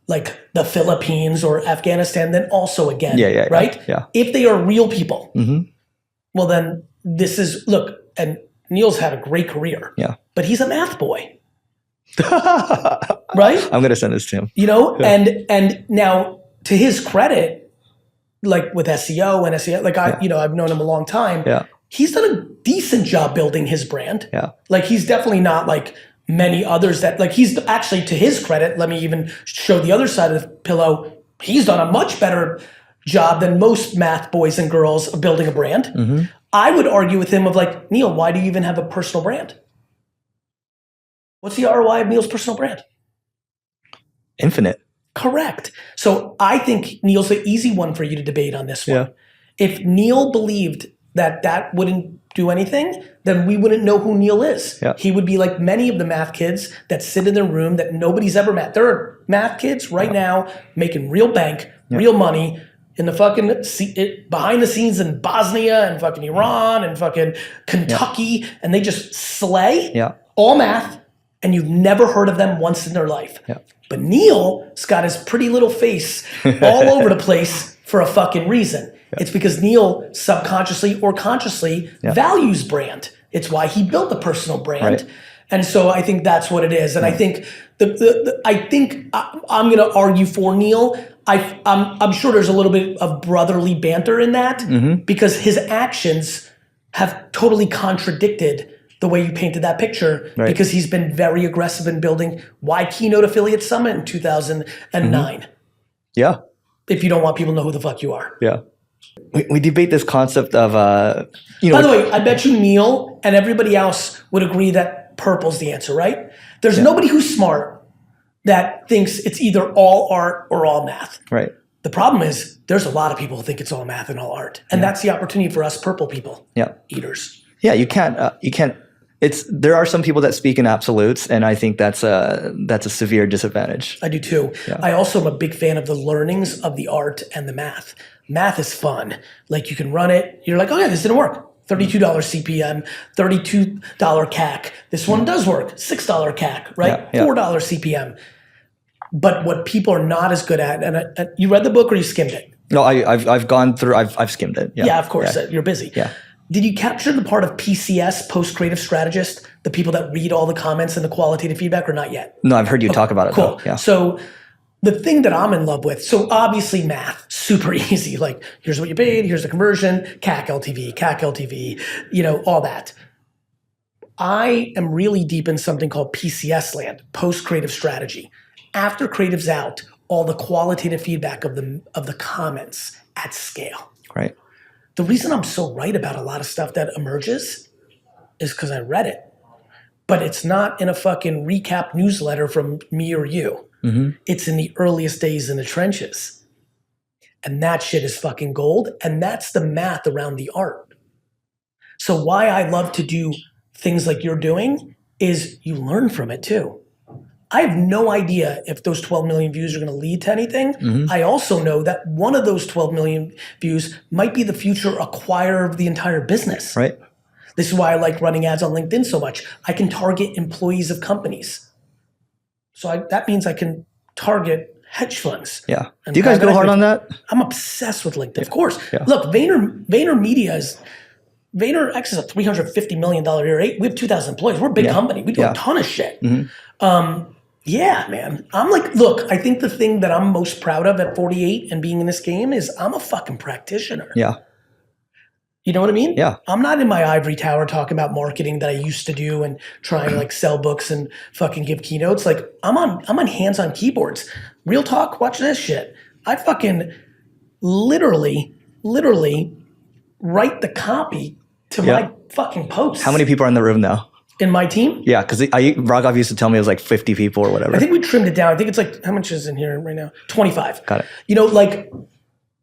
A: like the Philippines or Afghanistan, then also again, right?
B: Yeah.
A: If they are real people, well then this is, look, and Neil's had a great career, but he's a math boy, right?
B: I'm going to send this to him.
A: And now to his credit, like with SEO and SEO, like I've known him a long time. He's done a decent job building his brand. Like he's definitely not like many others that like he's actually, to his credit, let me even show the other side of the pillow. He's done a much better job than most math boys and girls of building a brand. I would argue with him of like, Neil, why do you even have a personal brand? What's the ROI of Neil's personal brand?
B: Infinite.
A: Correct. So I think Neil's the easy one for you to debate on this one. If Neil believed that wouldn't do anything, then we wouldn't know who Neil is. He would be like many of the math kids that sit in their room that nobody's ever met. There are math kids right now making real bank, real money in the fucking behind the scenes in Bosnia and fucking Iran and fucking Kentucky, and they just slay all math, and you've never heard of them once in their life. But Neil's got his pretty little face all over the place for a fucking reason. It's because Neil subconsciously or consciously values brand. It's why he built the personal brand. And so I think that's what it is. And I think I'm going to argue for Neil. I'm sure there's a little bit of brotherly banter in that because his actions have totally contradicted the way you painted that picture, because he's been very aggressive in building Y Keynote Affiliate Summit in 2009. If you don't want people to know who the fuck you are.
B: We debate this concept of,
A: By the way, I bet you Neil and everybody else would agree that purple's the answer, right? There's nobody who's smart that thinks it's either all art or all math. The problem is there's a lot of people who think it's all math and all art. And that's the opportunity for us purple people, eaters.
B: You can't There are some people that speak in absolutes, and I think that's a severe disadvantage.
A: I do too.
B: Yeah.
A: I also am a big fan of the learnings of the art and the math. Math is fun. Like you can run it. You're like, oh yeah, this didn't work. $32 CPM, $32 CAC. This one does work. $6 CAC, right?
B: Yeah.
A: $4 CPM. But what people are not as good at, and you read the book or you skimmed it?
B: No, I've gone through. I've skimmed it.
A: Yeah, of course. You're busy.
B: Yeah.
A: Did you capture the part of PCS, post creative strategist, the people that read all the comments and the qualitative feedback, or not yet?
B: No, I've heard you talk about it.
A: Cool.
B: Though. Yeah.
A: So the thing that I'm in love with, so obviously math, super easy. Like here's what you paid, here's the conversion, CAC LTV, all that. I am really deep in something called PCS land, post creative strategy. After creative's out, all the qualitative feedback of the comments at scale.
B: Right.
A: The reason I'm so right about a lot of stuff that emerges is because I read it. But it's not in a fucking recap newsletter from me or you.
B: Mm-hmm.
A: It's in the earliest days in the trenches. And that shit is fucking gold. And that's the math around the art. So why I love to do things like you're doing is you learn from it too. I have no idea if those 12 million views are going to lead to anything.
B: Mm-hmm.
A: I also know that one of those 12 million views might be the future acquirer of the entire business.
B: Right.
A: This is why I like running ads on LinkedIn so much. I can target employees of companies. So that means I can target hedge funds.
B: Yeah. Do you guys go hard on that?
A: I'm obsessed with LinkedIn. Of course.
B: Yeah.
A: Look, VaynerX is a $350 million a year. We have 2,000 employees. We're a big company. We do a ton of shit.
B: Mm-hmm.
A: Yeah, man. I'm like, look, I think the thing that I'm most proud of at 48 and being in this game is I'm a fucking practitioner.
B: Yeah.
A: You know what I mean?
B: Yeah.
A: I'm not in my ivory tower talking about marketing that I used to do and trying to like sell books and fucking give keynotes. Like I'm on hands-on keyboards. Real talk, watch this shit. I fucking literally write the copy to my fucking posts.
B: How many people are in the room now?
A: In my team?
B: Yeah, because Raghav used to tell me it was like 50 people or whatever.
A: I think we trimmed it down. I think it's like, how much is in here right now? 25.
B: Got it.
A: Like...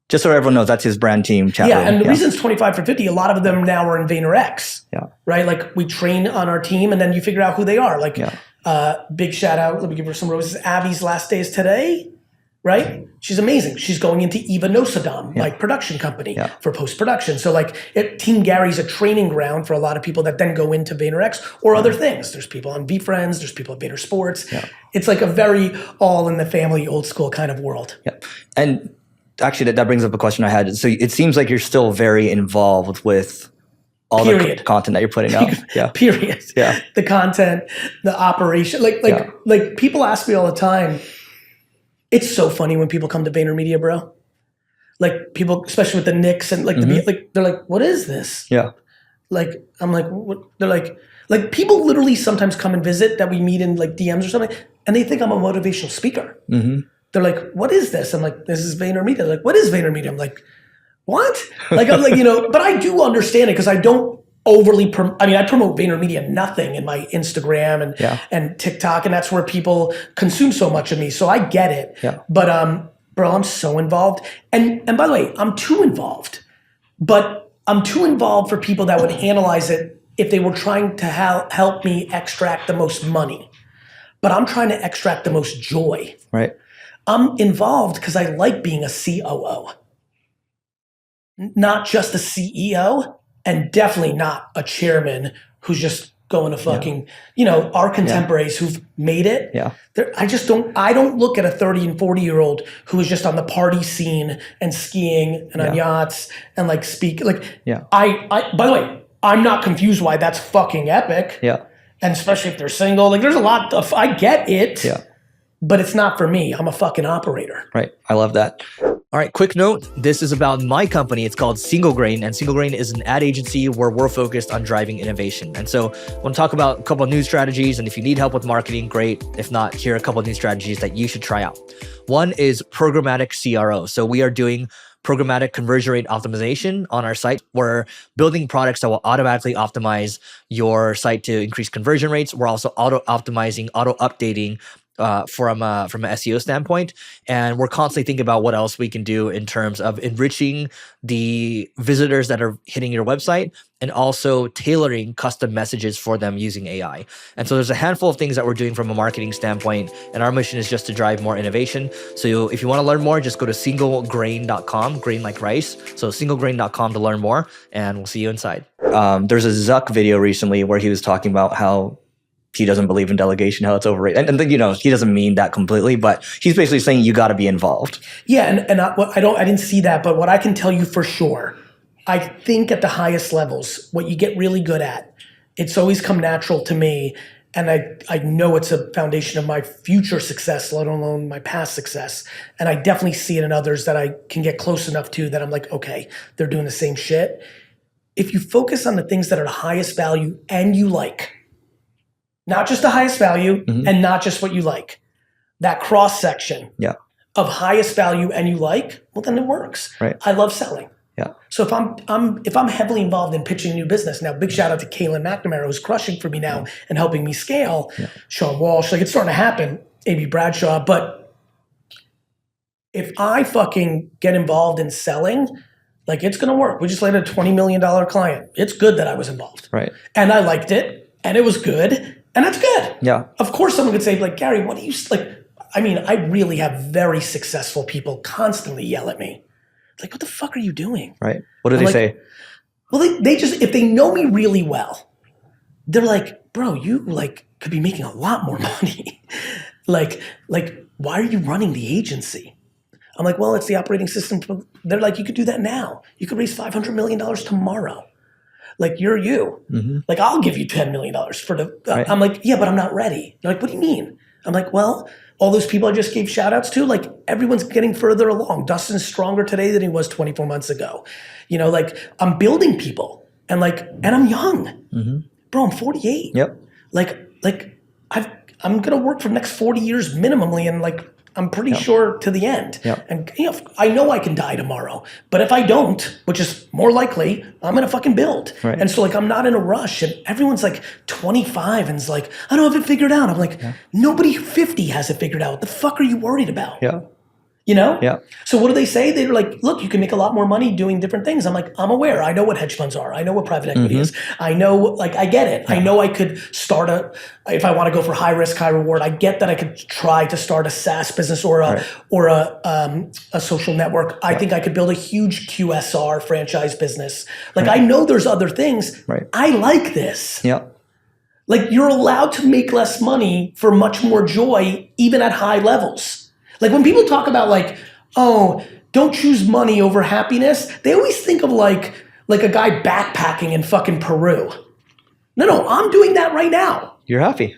B: Just so everyone knows, that's his brand team chat room.
A: And the reason it's 25 for 50, a lot of them now are in VaynerX.
B: Yeah.
A: Right? Like we train on our team and then you figure out who they are. Like big shout out, let me give her some roses. Abby's last day is today, right? She's amazing. She's going into Eva Nosadam, like production company for post-production. So like Team Gary's a training ground for a lot of people that then go into VaynerX or other things. There's people on VFriends, there's people at Vayner Sports. Yeah. It's like a very all in the family, old school kind of world.
B: Yeah. And actually, that brings up a question I had. So it seems like you're still very involved with all the content that you're putting out. Yeah.
A: Period.
B: Yeah.
A: The content, the operation. Like people ask me all the time. It's so funny when people come to VaynerMedia, bro. Like people, especially with the Knicks and like they're like, what is this?
B: Yeah.
A: Like I'm like, what? They're like people literally sometimes come and visit that we meet in like DMs or something, and they think I'm a motivational speaker. Mm-hmm. They're like, what is this? I'm like, this is VaynerMedia. They're like, what is VaynerMedia? I'm like, what? Like, I'm like, but I do understand it because I don't overly, I promote VaynerMedia nothing in my Instagram and TikTok, and that's where people consume so much of me. So I get it. Yeah. But bro, I'm so involved. And by the way, I'm too involved. But I'm too involved for people that would analyze it if they were trying to help me extract the most money. But I'm trying to extract the most joy.
B: Right.
A: I'm involved because I like being a COO, not just a CEO, and definitely not a chairman who's just going to fucking, our contemporaries who've made it. Yeah. I don't look at a 30 and 40-year-old who is just on the party scene and skiing and on yachts and like speak. Like, by the way, I'm not confused why that's fucking epic. Yeah. And especially if they're single, like there's a lot of, I get it. Yeah. But it's not for me. I'm a fucking operator.
B: Right. I love that.
C: All right, quick note. This is about my company. It's called Single Grain, and Single Grain is an ad agency where we're focused on driving innovation. And so I want to talk about a couple of new strategies, and if you need help with marketing, great. If not, here are a couple of new strategies that you should try out. One is programmatic CRO. So we are doing programmatic conversion rate optimization on our site. We're building products that will automatically optimize your site to increase conversion rates. We're also auto-optimizing, auto-updating from an SEO standpoint, and we're constantly thinking about what else we can do in terms of enriching the visitors that are hitting your website, and also tailoring custom messages for them using AI. And so there's a handful of things that we're doing from a marketing standpoint, and our mission is just to drive more innovation. So if you want to learn more, just go to singlegrain.com, grain like rice. So singlegrain.com to learn more, and we'll see you inside.
B: There's a Zuck video recently where he was talking about how he doesn't believe in delegation, how it's overrated. And then, he doesn't mean that completely, but he's basically saying you got to be involved.
A: Yeah, and I didn't see that, but what I can tell you for sure, I think at the highest levels, what you get really good at, it's always come natural to me, and I know it's a foundation of my future success, let alone my past success. And I definitely see it in others that I can get close enough to that I'm like, okay, they're doing the same shit. If you focus on the things that are the highest value and you like, not just the highest value and not just what you like, that cross section of highest value and you like, well, then it works.
B: Right.
A: I love selling.
B: Yeah.
A: So if I'm heavily involved in pitching a new business now, big shout out to Kaylin McNamara, who's crushing for me now and helping me scale. Sean Walsh, like it's starting to happen. Amy Bradshaw, but if I fucking get involved in selling, like it's gonna work. We just landed a $20 million client. It's good that I was involved.
B: Right.
A: And I liked it, and it was good. And that's good.
B: Yeah.
A: Of course, someone could say, like, Gary, what do you like? I mean, I really have very successful people constantly yell at me. Like, what the fuck are you doing?
B: Right. What do they say?
A: Well, they just, if they know me really well, they're like, bro, you like could be making a lot more money. like, why are you running the agency? I'm like, well, it's the operating system. They're like, you could do that now. You could raise $500 million tomorrow. Like, you're you. Like, I'll give you $10 million for the,
B: Right.
A: I'm like, yeah, but I'm not ready. They're like, what do you mean? I'm like, well, all those people I just gave shout outs to, like everyone's getting further along. Dustin's stronger today than he was 24 months ago. Like I'm building people and I'm young. Bro, I'm 48.
B: Yep.
A: Like I'm going to work for the next 40 years minimally. And I'm pretty sure to the end.
B: Yep.
A: And I know I can die tomorrow, but if I don't, which is more likely, I'm gonna fucking build.
B: Right.
A: And so I'm not in a rush. And everyone's 25 and is like, I don't have it figured out. I'm like, nobody 50 has it figured out. What the fuck are you worried about?
B: Yeah.
A: Yeah. So what do they say? They're like, look, you can make a lot more money doing different things. I'm like, I'm aware. I know what hedge funds are. I know what private equity is. I know, I get it. I know I could start if I want to go for high risk, high reward, I get that I could try to start a SaaS business or a social network. I think I could build a huge QSR franchise business. I know there's other things.
B: Right.
A: I like this.
B: Yeah.
A: You're allowed to make less money for much more joy, even at high levels. When people talk about oh, don't choose money over happiness, they always think of like a guy backpacking in fucking Peru. No, I'm doing that right now.
B: You're happy.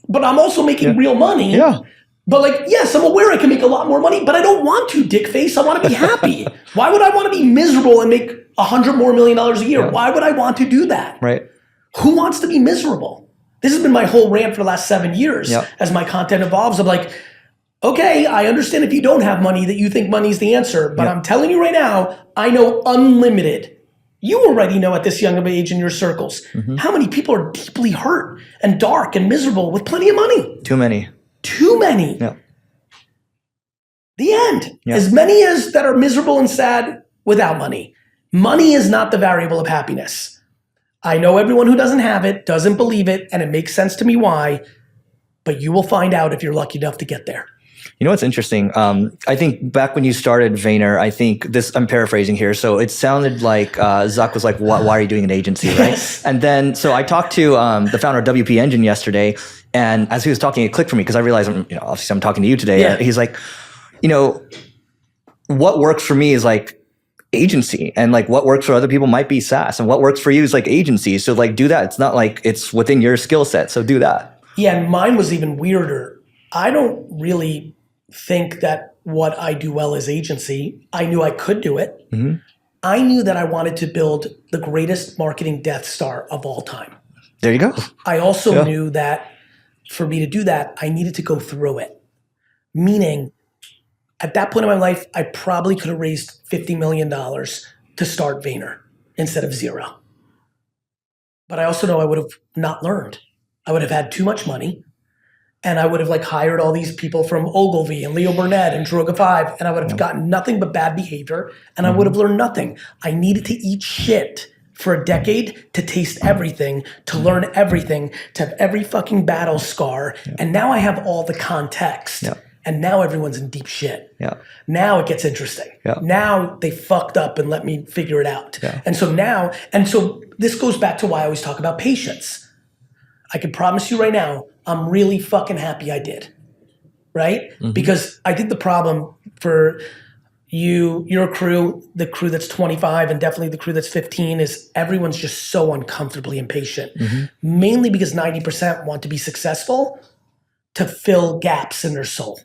A: But I'm also making real money.
B: Yeah.
A: But yes, I'm aware I can make a lot more money, but I don't want to, dick face. I want to be happy. Why would I want to be miserable and make $100 more million a year?
B: Yeah.
A: Why would I want to do that?
B: Right.
A: Who wants to be miserable? This has been my whole rant for the last 7 years as my content evolves. I'm like, okay, I understand if you don't have money that you think money's the answer, but I'm telling you right now, I know unlimited. You already know at this young of age in your circles how many people are deeply hurt and dark and miserable with plenty of money.
B: Too many.
A: Too many.
B: Yeah.
A: The end.
B: Yeah.
A: As many as that are miserable and sad without money. Money is not the variable of happiness. I know everyone who doesn't have it, doesn't believe it, and it makes sense to me why, but you will find out if you're lucky enough to get there.
B: You know what's interesting? I think back when you started Vayner, I think I'm paraphrasing here. So it sounded like Zuck was like, why are you doing an agency, right?
A: Yes.
B: And then, so I talked to the founder of WP Engine yesterday, and as he was talking, it clicked for me because I realized, obviously I'm talking to you today.
A: Yeah.
B: He's like, what works for me is agency, and what works for other people might be SaaS, and what works for you is agency. So do that. It's not it's within your skill set. So do that.
A: Yeah, and mine was even weirder. I don't really think that what I do well is agency. I knew I could do it. I knew that I wanted to build the greatest marketing Death Star of all time.
B: There you go.
A: I also knew that for me to do that, I needed to go through it. Meaning, at that point in my life, I probably could have raised $50 million to start Vayner instead of zero. But I also know I would have not learned. I would have had too much money. and I would have like hired all these people from Ogilvy and Leo Burnett and Droga 5, and I would have gotten nothing but bad behavior, and I would have learned nothing. I needed to eat shit for a decade to taste everything, to learn everything, to have every fucking battle scar, and now I have all the context. And now everyone's in deep shit. Now it gets interesting. Now they fucked up and let me figure it out. And so this goes back to why I always talk about patience. I can promise you right now, I'm really fucking happy I did, right? Because I think the problem for you, your crew, the crew that's 25 and definitely the crew that's 15 is everyone's just so uncomfortably impatient. Mainly because 90% want to be successful to fill gaps in their soul,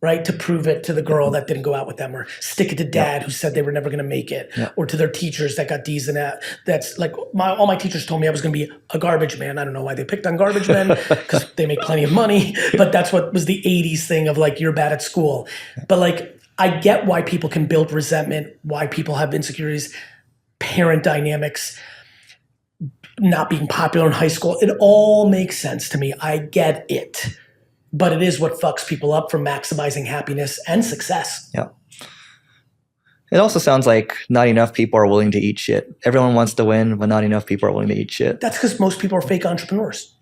A: right? To prove it to the girl that didn't go out with them, or stick it to dad who said they were never gonna make it, or to their teachers that got D's in that. That's like, all my teachers told me I was gonna be a garbage man. I don't know why they picked on garbage men, because they make plenty of money, but that's what was the 80s thing of like, you're bad at school. But like, I get why people can build resentment, why people have insecurities, parent dynamics, not being popular in high school. It all makes sense to me. I get it. But it is what fucks people up from maximizing happiness and success.
B: It also sounds like not enough people are willing to eat shit. Everyone wants to win, but not enough people are willing to eat shit.
A: That's because most people are fake entrepreneurs.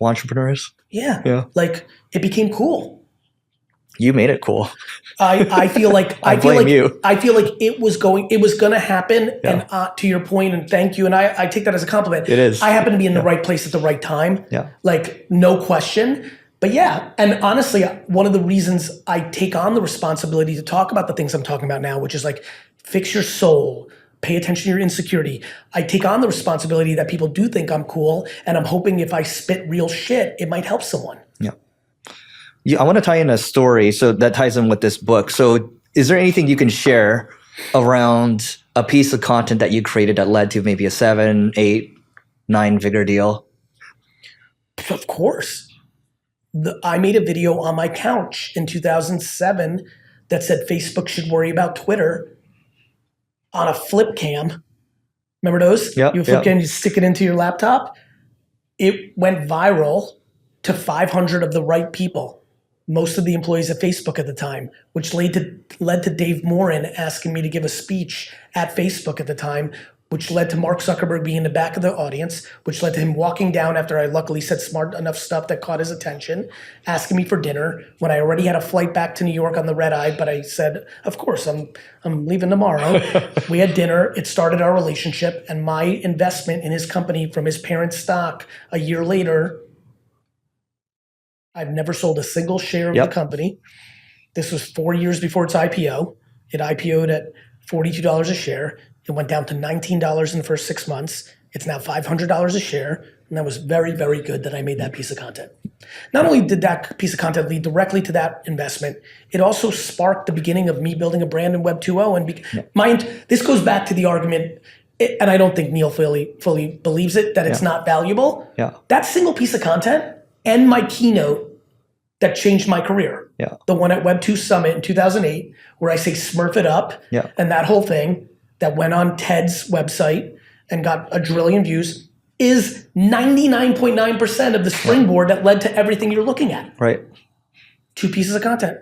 B: Entrepreneurs?
A: Yeah. Like, it became cool.
B: You made it cool.
A: I feel like
B: I blame you.
A: I feel like it was gonna happen. And to your point, and thank you, and I take that as a compliment.
B: It is.
A: I happen to be in the right place at the right time. Like, no question. But yeah, and honestly, one of the reasons I take on the responsibility to talk about the things I'm talking about now, which is like, fix your soul, pay attention to your insecurity. I take on the responsibility that people do think I'm cool, and I'm hoping if I spit real shit, it might help someone.
B: I want to tie in a story, so that ties in with this book. So is there anything you can share around a piece of content that you created that led to maybe a 7, 8, 9-figure deal?
A: Of course. I made a video on my couch in 2007 that said Facebook should worry about Twitter on a flip cam. Remember those? You flip cam, you stick it into your laptop. It went viral to 500 of the right people, most of the employees at Facebook at the time, which led to Dave Morin asking me to give a speech at Facebook at the time, which led to Mark Zuckerberg being in the back of the audience, which led to him walking down after I luckily said smart enough stuff that caught his attention, asking me for dinner when I already had a flight back to New York on the red eye, but I said, of course, I'm leaving tomorrow. We had dinner, it started our relationship, and my investment in his company from his parents' stock a year later, I've never sold a single share of the company. This was 4 years before its IPO. It IPO'd at $42 a share. It went down to $19 in the first 6 months. It's now $500 a share. And that was very, very good that I made that piece of content. Not only did that piece of content lead directly to that investment, it also sparked the beginning of me building a brand in Web 2.0. And this goes back to the argument, and I don't think Neil fully believes it, that it's not valuable. That single piece of content and my keynote that changed my career. The one at Web 2 Summit in 2008, where I say smurf it up, and that whole thing that went on Ted's website and got 1 trillion views is 99.9% of the springboard that led to everything you're looking at. 2 pieces of content.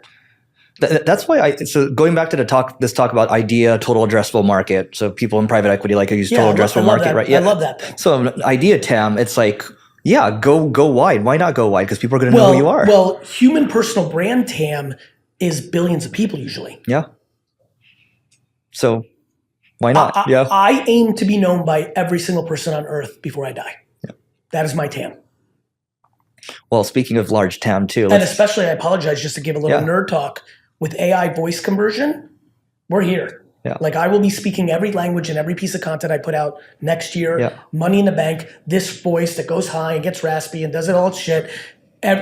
B: That's why so going back to this talk about idea, total addressable market. So people in private equity like to use total addressable market, right?
A: I love that thing.
B: So idea TAM, it's like, go wide. Why not go wide? Because people are going to know who you are.
A: Well, human personal brand TAM is billions of people usually.
B: So why not?
A: I aim to be known by every single person on earth before I die. That is my TAM.
B: Well, speaking of large TAM too.
A: And especially, I apologize just to give a little nerd talk, with AI voice conversion, we're here. Like, I will be speaking every language and every piece of content I put out next year. Money in the bank, this voice that goes high and gets raspy and does it all shit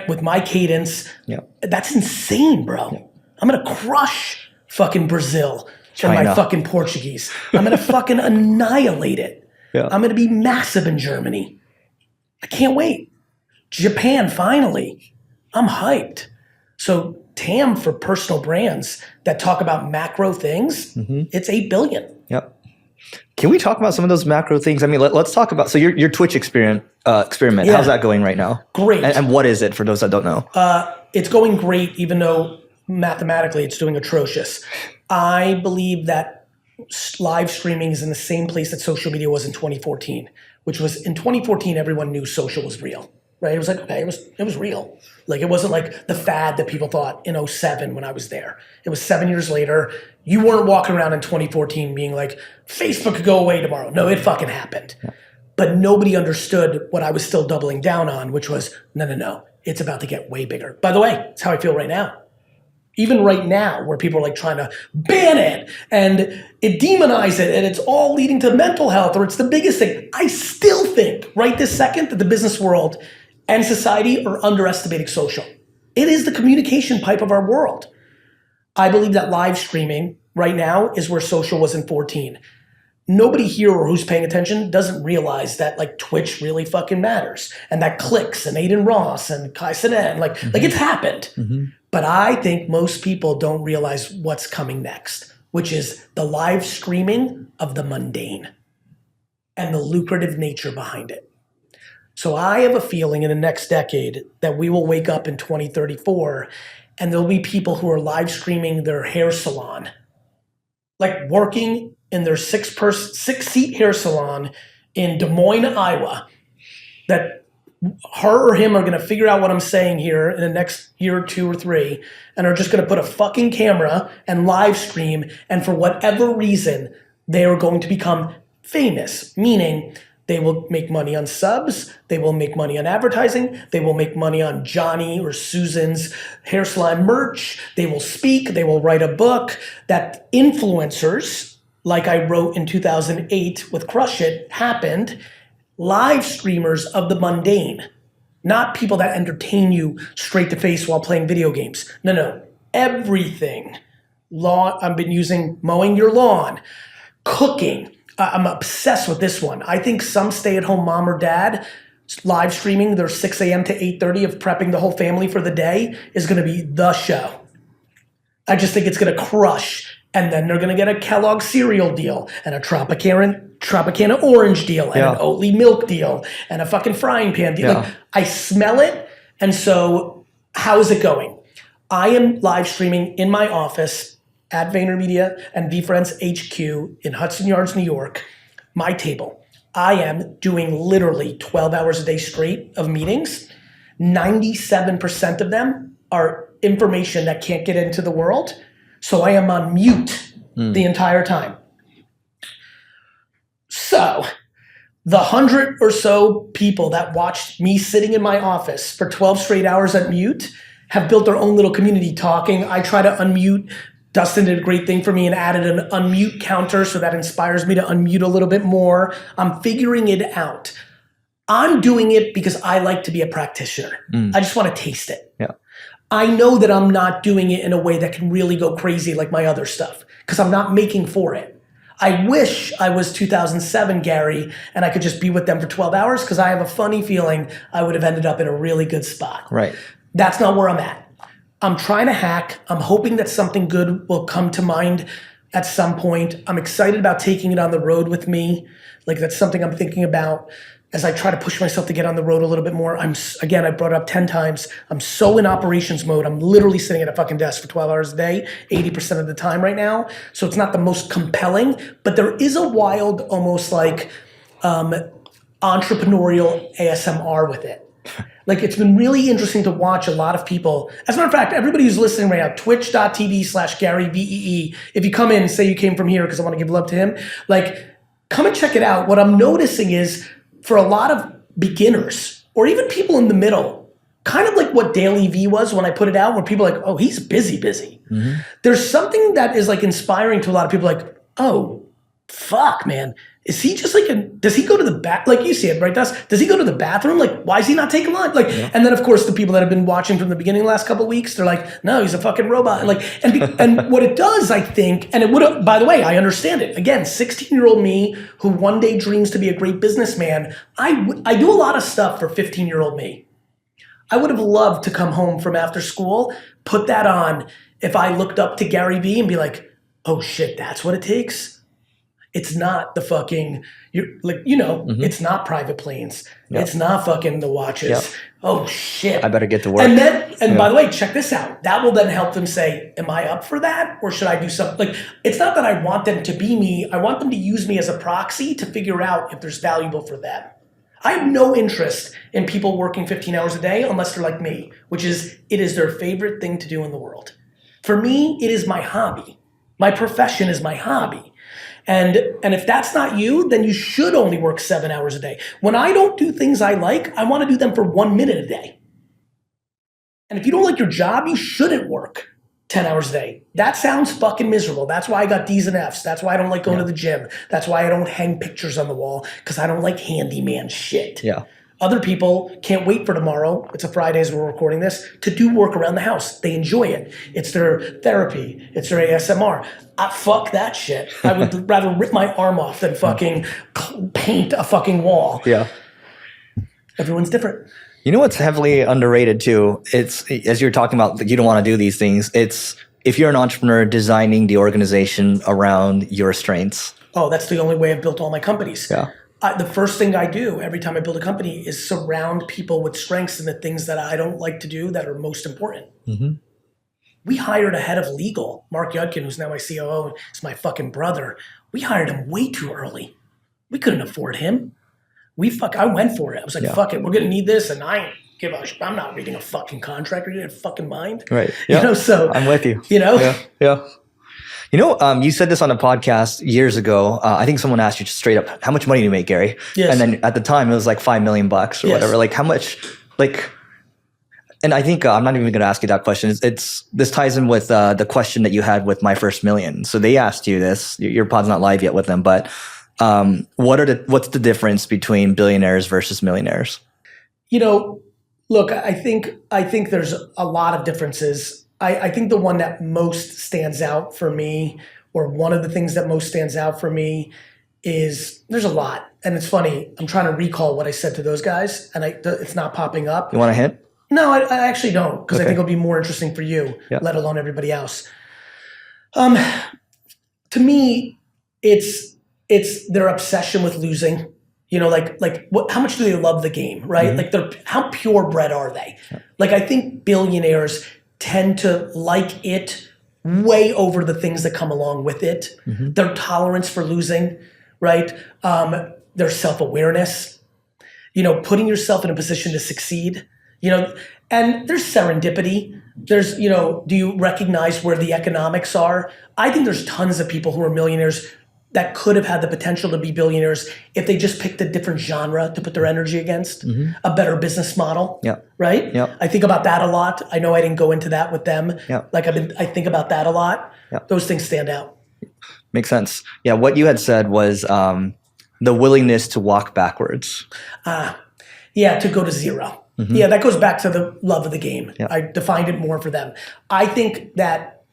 A: with my cadence. That's insane, bro. I'm going to crush fucking Brazil and my fucking Portuguese. I'm going to fucking annihilate it. I'm going to be massive in Germany. I can't wait. Japan, finally. I'm hyped. So TAM for personal brands that talk about macro things, it's 8 billion.
B: Can we talk about some of those macro things? I mean, let's talk about, so your Twitch experiment,
A: Yeah.
B: how's that going right now?
A: Great.
B: And what is it for those that don't know?
A: It's going great, even though mathematically it's doing atrocious. I believe that live streaming is in the same place that social media was in 2014, which was in 2014, everyone knew social was real, right? It was like, okay, it was real. Like, it wasn't like the fad that people thought in 07 when I was there. It was 7 years later. You weren't walking around in 2014 being like, Facebook could go away tomorrow. No, it fucking happened. Yeah. But nobody understood what I was still doubling down on, which was, no. It's about to get way bigger. By the way, it's how I feel right now. Even right now, where people are like trying to ban it and it demonize it and it's all leading to mental health or it's the biggest thing. I still think right this second that the business world and society are underestimating social. It is the communication pipe of our world. I believe that live streaming right now is where social was in 14. Nobody here or who's paying attention doesn't realize that like Twitch really fucking matters and that clicks and Aiden Ross and Kai Cenat, like it's happened. Mm-hmm. But I think most people don't realize what's coming next, which is the live streaming of the mundane and the lucrative nature behind it. So I have a feeling in the next decade that we will wake up in 2034 and there'll be people who are live streaming their hair salon, like working in their six-seat hair salon in Des Moines, Iowa, that her or him are going to figure out what I'm saying here in the next year or 2 or 3 and are just going to put a fucking camera and live stream, and for whatever reason, they are going to become famous, meaning they will make money on subs, they will make money on advertising, they will make money on Johnny or Susan's hair salon merch, they will speak, they will write a book. That influencers, like I wrote in 2008 with Crush It, happened. Live streamers of the mundane, not people that entertain you straight to face while playing video games. No, everything. Lawn, I've been using mowing your lawn, cooking. I'm obsessed with this one. I think some stay-at-home mom or dad live streaming their 6 a.m. to 8:30 of prepping the whole family for the day is going to be the show. I just think it's going to crush. And then they're going to get a Kellogg cereal deal and a Tropicana orange deal and an Oatly milk deal and a fucking frying pan deal. Like, I smell it. And so how is it going? I am live streaming in my office at VaynerMedia and VFriends HQ in Hudson Yards, New York, my table. I am doing literally 12 hours a day straight of meetings. 97% of them are information that can't get into the world. So I am on mute the entire time. So the 100 or so people that watched me sitting in my office for 12 straight hours at mute have built their own little community talking. I try to unmute. Dustin did a great thing for me and added an unmute counter, so that inspires me to unmute a little bit more. I'm figuring it out. I'm doing it because I like to be a practitioner. I just want to taste it. Yeah. I know that I'm not doing it in a way that can really go crazy like my other stuff because I'm not making for it. I wish I was 2007 Gary and I could just be with them for 12 hours because I have a funny feeling I would have ended up in a really good spot. Right. That's not where I'm at. I'm trying to hack. I'm hoping that something good will come to mind at some point. I'm excited about taking it on the road with me. Like, that's something I'm thinking about as I try to push myself to get on the road a little bit more. Again, I brought it up 10 times. I'm so in operations mode. I'm literally sitting at a fucking desk for 12 hours a day, 80% of the time right now. So it's not the most compelling, but there is a wild, almost like entrepreneurial ASMR with it. Like, it's been really interesting to watch a lot of people. As a matter of fact, everybody who's listening right now, twitch.tv/GaryVee. If you come in and say you came from here because I want to give love to him, like, come and check it out. What I'm noticing is, for a lot of beginners or even people in the middle, kind of like what Daily V was when I put it out, where people are like, oh, he's busy. Mm-hmm. There's something that is like inspiring to a lot of people, like, oh, fuck, man. Is he just like does he go to the bath? Like, you see it, right, Dust? Does he go to the bathroom? Like, why is he not taking lunch? Like, and then of course the people that have been watching from the beginning the last couple of weeks, they're like, no, he's a fucking robot. And like, and what it does, I think, and it would have, by the way, I understand it. Again, 16-year-old me who one day dreams to be a great businessman, I do a lot of stuff for 15-year-old me. I would have loved to come home from after school, put that on if I looked up to Gary Vee and be like, oh shit, that's what it takes? It's not the fucking, it's not private planes.
B: Yep.
A: It's not fucking the watches.
B: Yep.
A: Oh shit.
B: I better get to work.
A: And by the way, check this out. That will then help them say, am I up for that? Or should I do something? Like, it's not that I want them to be me. I want them to use me as a proxy to figure out if there's valuable for them. I have no interest in people working 15 hours a day unless they're like me, which is, it is their favorite thing to do in the world. For me, it is my hobby. My profession is my hobby. And if that's not you, then you should only work 7 hours a day. When I don't do things I like, I want to do them for 1 minute a day. And if you don't like your job, you shouldn't work 10 hours a day. That sounds fucking miserable. That's why I got D's and F's. That's why I don't like going to the gym. That's why I don't hang pictures on the wall, because I don't like handyman shit.
B: Yeah.
A: Other people can't wait for tomorrow, it's a Friday as we're recording this, to do work around the house. They enjoy it. It's their therapy. It's their ASMR. Fuck that shit. I would rather rip my arm off than fucking paint a fucking wall.
B: Yeah.
A: Everyone's different.
B: You know what's heavily underrated too? It's, as you're talking about, you don't want to do these things. It's, if you're an entrepreneur, designing the organization around your strengths.
A: Oh, that's the only way I've built all my companies.
B: Yeah.
A: The first thing I do every time I build a company is surround people with strengths in the things that I don't like to do that are most important.
B: Mm-hmm. We
A: hired a head of legal, Mark Yudkin, who's now my COO, is my fucking brother. We hired him way too early. We couldn't afford him. I went for it. I was like, fuck it, we're gonna need this, and I'm not reading a fucking contract. Are you in fucking mind?
B: Right. Yeah.
A: So
B: I'm with you.
A: Yeah.
B: Yeah. You said this on a podcast years ago. I think someone asked you just straight up, how much money do you make, Gary?
A: Yes.
B: And then at the time it was like $5 million or whatever. Like how much, and I think I'm not even going to ask you that question. This ties in with the question that you had with My First Million. So they asked you this. Your pod's not live yet with them, but what's the difference between billionaires versus millionaires?
A: Look, I think there's a lot of differences. I think the one that most stands out for me, or one of the things that most stands out for me, is there's a lot. And it's funny, I'm trying to recall what I said to those guys, and it's not popping up.
B: You want a hint?
A: No, I actually don't, because
B: Okay.
A: I think it'll be more interesting for you,
B: Yeah.
A: let alone everybody else. To me, it's their obsession with losing. How much do they love the game, right?
B: Mm-hmm.
A: How purebred are they?
B: Yeah.
A: I think billionaires tend to like it way over the things that come along with it.
B: Mm-hmm.
A: Their tolerance for losing, right? Their self-awareness, putting yourself in a position to succeed, and there's serendipity. There's, do you recognize where the economics are? I think there's tons of people who are millionaires that could have had the potential to be billionaires if they just picked a different genre to put their energy against, a better business model, right?
B: Yeah.
A: I think about that a lot. I know I didn't go into that with them.
B: Yeah.
A: I think about that a lot.
B: Yeah.
A: Those things stand out.
B: Makes sense. Yeah, what you had said was the willingness to walk backwards.
A: Yeah, to go to zero.
B: Mm-hmm.
A: Yeah, that goes back to the love of the game.
B: Yeah.
A: I defined it more for them. I think that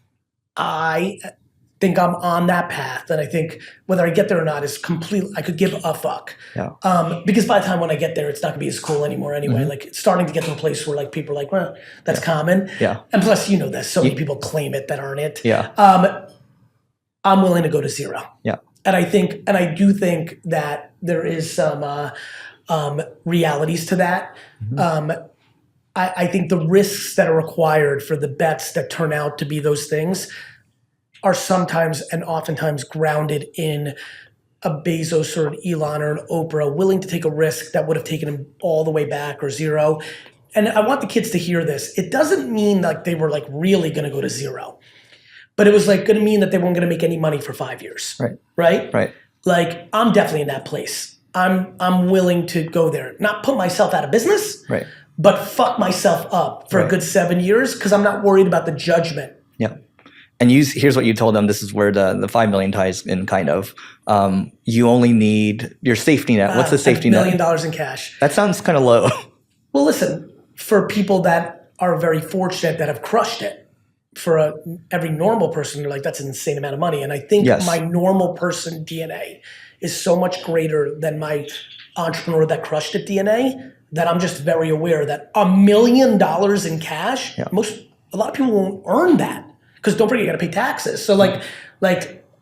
A: I'm on that path, and I think whether I get there or not is completely, I could give a fuck.
B: Yeah.
A: Because by the time when I get there, it's not gonna be as cool anymore anyway.
B: Mm-hmm.
A: It's starting to get to a place where people are like, well, that's common.
B: Yeah.
A: And plus, there's so many people claim it that aren't it.
B: Yeah.
A: I'm willing to go to zero.
B: Yeah.
A: And I do think that there is some realities to that.
B: Mm-hmm.
A: I think the risks that are required for the bets that turn out to be those things are sometimes and oftentimes grounded in a Bezos or an Elon or an Oprah willing to take a risk that would have taken him all the way back or zero. And I want the kids to hear this. It doesn't mean they were really going to go to zero, but it was going to mean that they weren't going to make any money for 5 years.
B: Right.
A: Right. I'm definitely in that place. I'm willing to go there, not put myself out of business,
B: Right.
A: but fuck myself up for a good 7 years because I'm not worried about the judgment.
B: Yeah. And here's what you told them. This is where the 5 million ties in kind of. You only need your safety net. What's the safety net?
A: $1 million in cash.
B: That sounds kind of low.
A: Well, listen, for people that are very fortunate that have crushed it, for every normal person, they're like, that's an insane amount of money. And I think my normal person DNA is so much greater than my entrepreneur that crushed it DNA that I'm just very aware that $1 million in cash, a lot of people won't earn that. Because don't forget, you got to pay taxes. So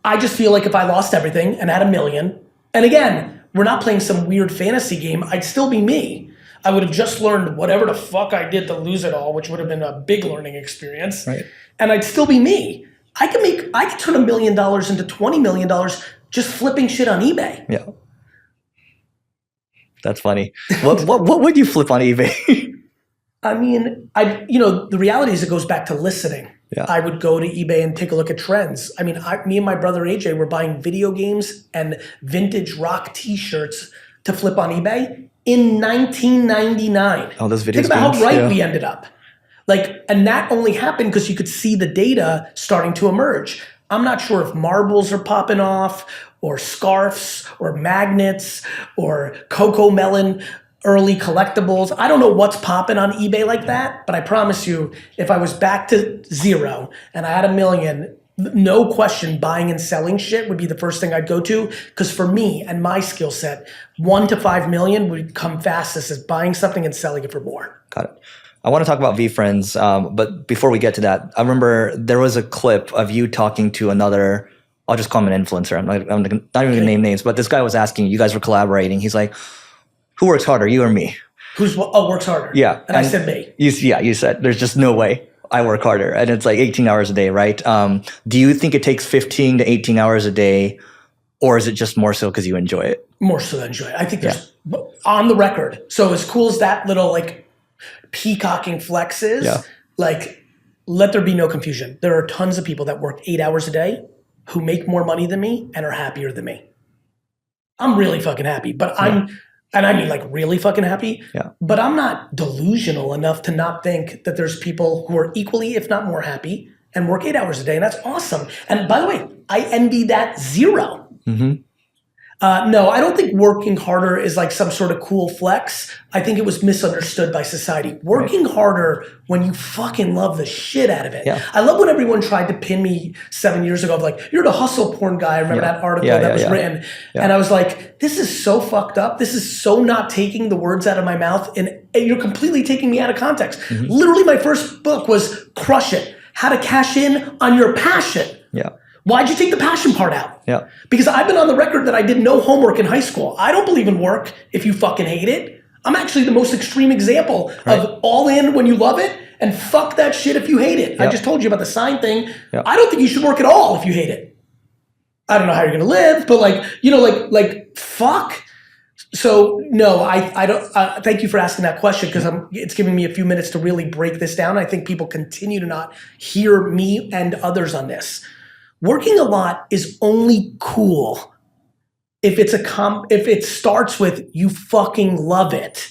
A: I just feel like if I lost everything and had $1 million, and again, we're not playing some weird fantasy game, I'd still be me. I would have just learned whatever the fuck I did to lose it all, which would have been a big learning experience.
B: Right.
A: And I'd still be me. I could turn $1 million into $20 million just flipping shit on eBay.
B: Yeah. That's funny. What would you flip on eBay?
A: I mean, the reality is it goes back to listening.
B: Yeah.
A: I would go to eBay and take a look at trends. I mean, me and my brother AJ were buying video games and vintage rock t-shirts to flip on eBay in 1999.
B: Oh, those video games.
A: Think about how right we ended up. And that only happened because you could see the data starting to emerge. I'm not sure if marbles are popping off or scarves or magnets or cocoa melon early collectibles. I don't know what's popping on eBay like that, but I promise you, if I was back to zero and I had $1 million, no question, buying and selling shit would be the first thing I'd go to. Because for me and my skill set, 1 to 5 million would come fastest as buying something and selling it for more.
B: Got it. I want to talk about VFriends, but before we get to that, I remember there was a clip of you talking to another, I'll just call him an influencer. I'm not even going to name names, but this guy was asking, you guys were collaborating. He's like, who works harder, you or me?
A: Works harder?
B: Yeah.
A: And I said me.
B: You said there's just no way I work harder. And it's like 18 hours a day, right? Do you think it takes 15 to 18 hours a day, or is it just more so because you enjoy it?
A: More so than enjoy it. I think there's, on the record, so as cool as that little peacocking flex is, let there be no confusion. There are tons of people that work 8 hours a day who make more money than me and are happier than me. I'm really fucking happy, but and I mean really fucking happy, but I'm not delusional enough to not think that there's people who are equally, if not more happy and work 8 hours a day. And that's awesome. And by the way, I envy that zero.
B: Mm-hmm.
A: No, I don't think working harder is some sort of cool flex. I think it was misunderstood by society. Working harder when you fucking love the shit out of it.
B: Yeah.
A: I love when everyone tried to pin me 7 years ago of you're the hustle porn guy. I remember that article that was written. Yeah. And I was like, this is so fucked up. This is so not taking the words out of my mouth. And you're completely taking me out of context. Mm-hmm. Literally, my first book was Crush It, How to Cash In on Your Passion.
B: Yeah.
A: Why'd you take the passion part out?
B: Yeah.
A: Because I've been on the record that I did no homework in high school. I don't believe in work if you fucking hate it. I'm actually the most extreme example of all in when you love it and fuck that shit if you hate it. I just told you about the sign thing. I don't think you should work at all if you hate it. I don't know how you're gonna live, but fuck. So no, I don't. Thank you for asking that question because it's giving me a few minutes to really break this down. I think people continue to not hear me and others on this. Working a lot is only cool if if it starts with you fucking love it,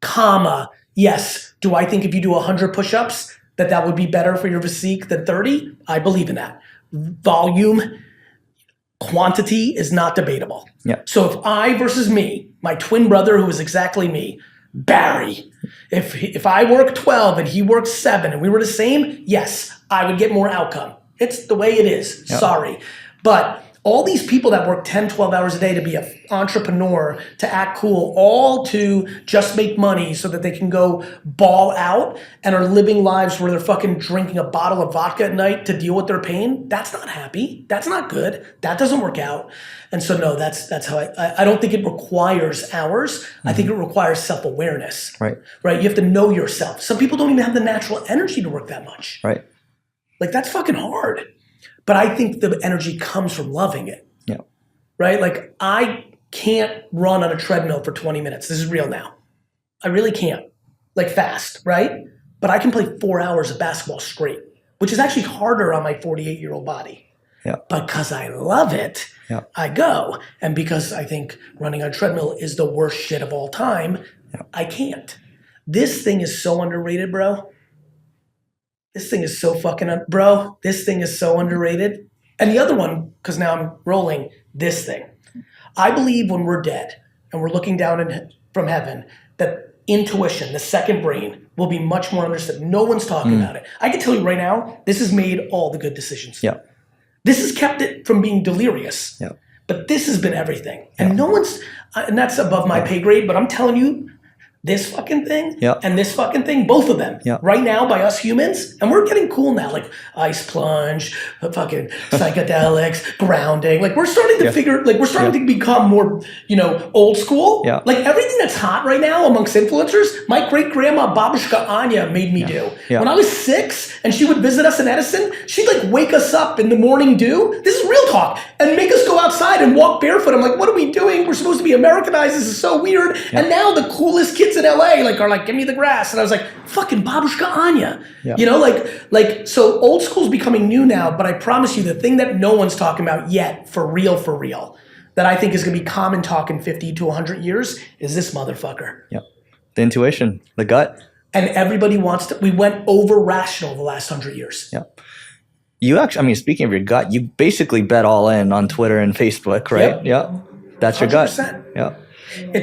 A: comma, yes. Do I think if you do 100 push-ups that would be better for your physique than 30? I believe in that. Volume, quantity is not debatable.
B: Yeah.
A: So if I versus me, my twin brother who is exactly me, Barry, if I work 12 and he works 7 and we were the same, yes, I would get more outcome. It's the way it is. Yep. Sorry. But all these people that work 10, 12 hours a day to be an entrepreneur, to act cool, all to just make money so that they can go ball out and are living lives where they're fucking drinking a bottle of vodka at night to deal with their pain. That's not happy. That's not good. That doesn't work out. And so no, that's how I don't think it requires hours. Mm-hmm. I think it requires self-awareness.
B: Right.
A: You have to know yourself. Some people don't even have the natural energy to work that much.
B: Right.
A: That's fucking hard. But I think the energy comes from loving it.
B: Yeah.
A: Right? I can't run on a treadmill for 20 minutes. This is real now. I really can't. Fast, right? But I can play 4 hours of basketball straight, which is actually harder on my 48-year-old body.
B: Yeah.
A: Because I love it, I go. And because I think running on a treadmill is the worst shit of all time, I can't. This thing is so underrated, bro. This thing is so this thing is so underrated. And the other one, because now I'm rolling, this thing. I believe when we're dead and we're looking down from heaven, that intuition, the second brain, will be much more understood. No one's talking about it. I can tell you right now, this has made all the good decisions.
B: Yeah.
A: This has kept it from being delirious.
B: Yeah.
A: But this has been everything. And no one's, and that's above my pay grade, but I'm telling you, this fucking thing
B: Yeah.
A: and this fucking thing, both of them,
B: Yeah.
A: right now by us humans, and we're getting cool now, like ice plunge, fucking psychedelics, grounding. Like we're starting to figure, like we're starting to become more, old school.
B: Yeah.
A: Like everything that's hot right now amongst influencers, my great grandma Babushka Anya made me do.
B: Yeah.
A: When I was 6 and she would visit us in Edison, she'd like wake us up in the morning dew. This is real talk, and make us go outside and walk barefoot. I'm like, what are we doing? We're supposed to be Americanized. This is so weird. And now the coolest kids in LA are like, give me the grass. And I was like, fucking Babushka Anya.
B: Yeah.
A: So old school's becoming new now, but I promise you the thing that no one's talking about yet, for real, that I think is going to be common talk in 50 to 100 years is this motherfucker.
B: Yeah. The intuition, the gut.
A: And everybody we went over rational the last 100 years.
B: Yeah. You actually, speaking of your gut, you basically bet all in on Twitter and Facebook, right?
A: Yep.
B: Yeah. That's your gut.
A: 100%.
B: Yeah.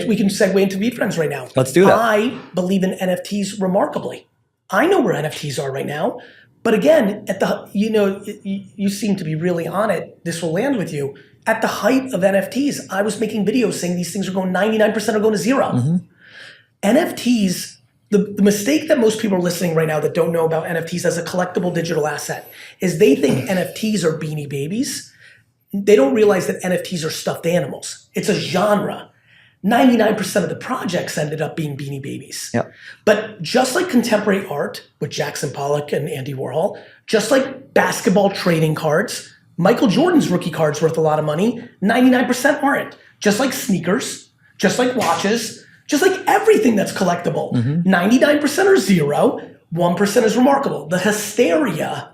A: We can segue into VFriends right now.
B: Let's do that.
A: I believe in NFTs remarkably. I know where NFTs are right now, but again, you seem to be really on it. This will land with you. At the height of NFTs, I was making videos saying these things are going 99% are going to zero.
B: Mm-hmm.
A: NFTs, the mistake that most people are listening right now that don't know about NFTs as a collectible digital asset is they think NFTs are Beanie Babies. They don't realize that NFTs are stuffed animals. It's a genre. 99% of the projects ended up being Beanie Babies.
B: Yeah.
A: But just like contemporary art with Jackson Pollock and Andy Warhol, just like basketball trading cards, Michael Jordan's rookie card's worth a lot of money, 99% aren't. Just like sneakers, just like watches, just like everything that's collectible. 99% are zero, 1% is remarkable. The hysteria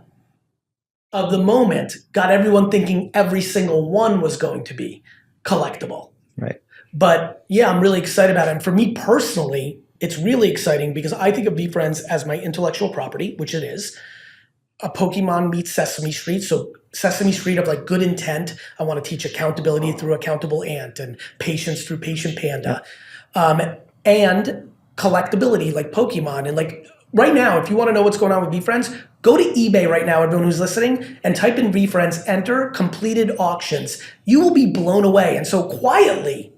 A: of the moment got everyone thinking every single one was going to be collectible.
B: Right.
A: But yeah, I'm really excited about it. And for me personally, it's really exciting because I think of VFriends as my intellectual property, which it is. A Pokemon meets Sesame Street. So Sesame Street of like good intent. I want to teach accountability through Accountable Ant and patience through Patient Panda. And collectability like Pokemon. And like right now, if you want to know what's going on with VFriends, go to eBay right now, everyone who's listening, and type in VFriends, enter completed auctions. You will be blown away. And so quietly,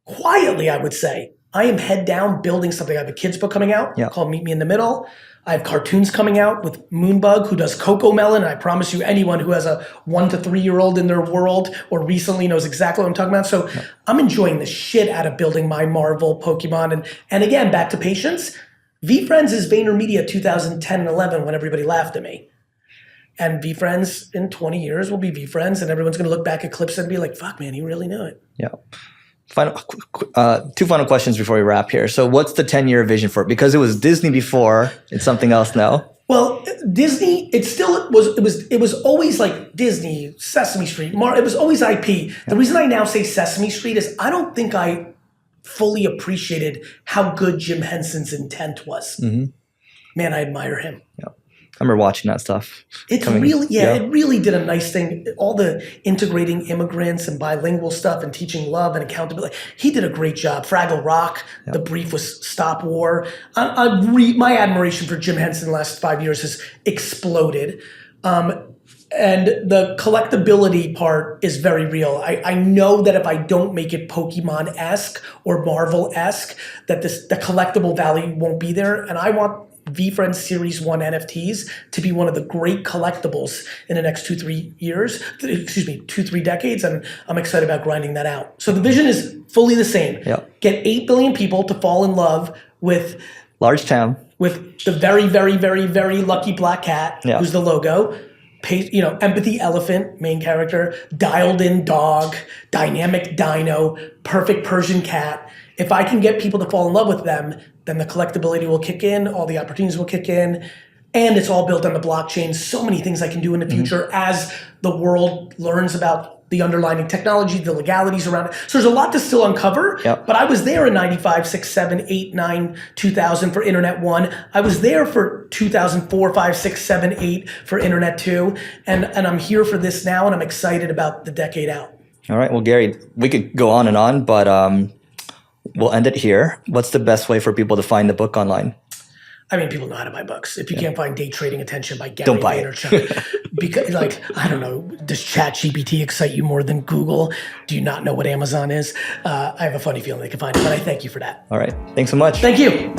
A: I would say, I am head down building something. I have a kid's book coming out called Meet Me in the Middle. I have cartoons coming out with Moonbug, who does Coco Melon. And I promise you, anyone who has a 1 to 3 year old in their world or recently knows exactly what I'm talking about. So I'm enjoying the shit out of building my Marvel Pokemon. And again, back to patience. VFriends is VaynerMedia 2010 and 11 when everybody laughed at me. And VFriends in 20 years will be VFriends, and everyone's going to look back at clips and be like, fuck, man, he really knew it.
B: Yeah. Two final questions before we wrap here. So what's the 10-year vision for it? Because it was Disney before, it's something else now.
A: Well, Disney, it was always like Disney, Sesame Street, it was always IP. Yeah. The reason I now say Sesame Street is I don't think I fully appreciated how good Jim Henson's intent was. Mm-hmm. Man, I admire him.
B: Yeah. I remember watching that stuff.
A: It really did a nice thing. All the integrating immigrants and bilingual stuff and teaching love and accountability. He did a great job. Fraggle Rock, The brief was Stop War. My admiration for Jim Henson the last 5 years has exploded. And the collectability part is very real. I know that if I don't make it Pokemon-esque or Marvel-esque, that the collectible value won't be there. And I want VFriends Series 1 NFTs to be one of the great collectibles in the next 2-3 decades. And I'm excited about grinding that out. So the vision is fully the same.
B: Yep.
A: Get 8 billion people to fall in love with
B: large TAM,
A: with the very, very, very, very lucky black cat, who's the logo. Empathy elephant, main character, dialed in dog, dynamic dino, perfect Persian cat. If I can get people to fall in love with them, then the collectability will kick in, all the opportunities will kick in, and it's all built on the blockchain. So many things I can do in the future as the world learns about the underlying technology, the legalities around it. So there's a lot to still uncover, but I was there in 95, 6, 7, 8, 9, 2000 for Internet 1. I was there for 2004, 5, 6, 7, 8 for Internet 2. And I'm here for this now, and I'm excited about the decade out.
B: All right. Well, Gary, we could go on, but we'll end it here. What's the best way for people to find the book online?
A: I mean, people know how to buy books. If you can't find Day Trading Attention by Gary
B: Don't buy it.
A: Vaynerchuk, because like, I don't know, does ChatGPT excite you more than Google? Do you not know what Amazon is? I have a funny feeling they can find it, but I thank you for that.
B: All right. Thanks so much.
A: Thank you.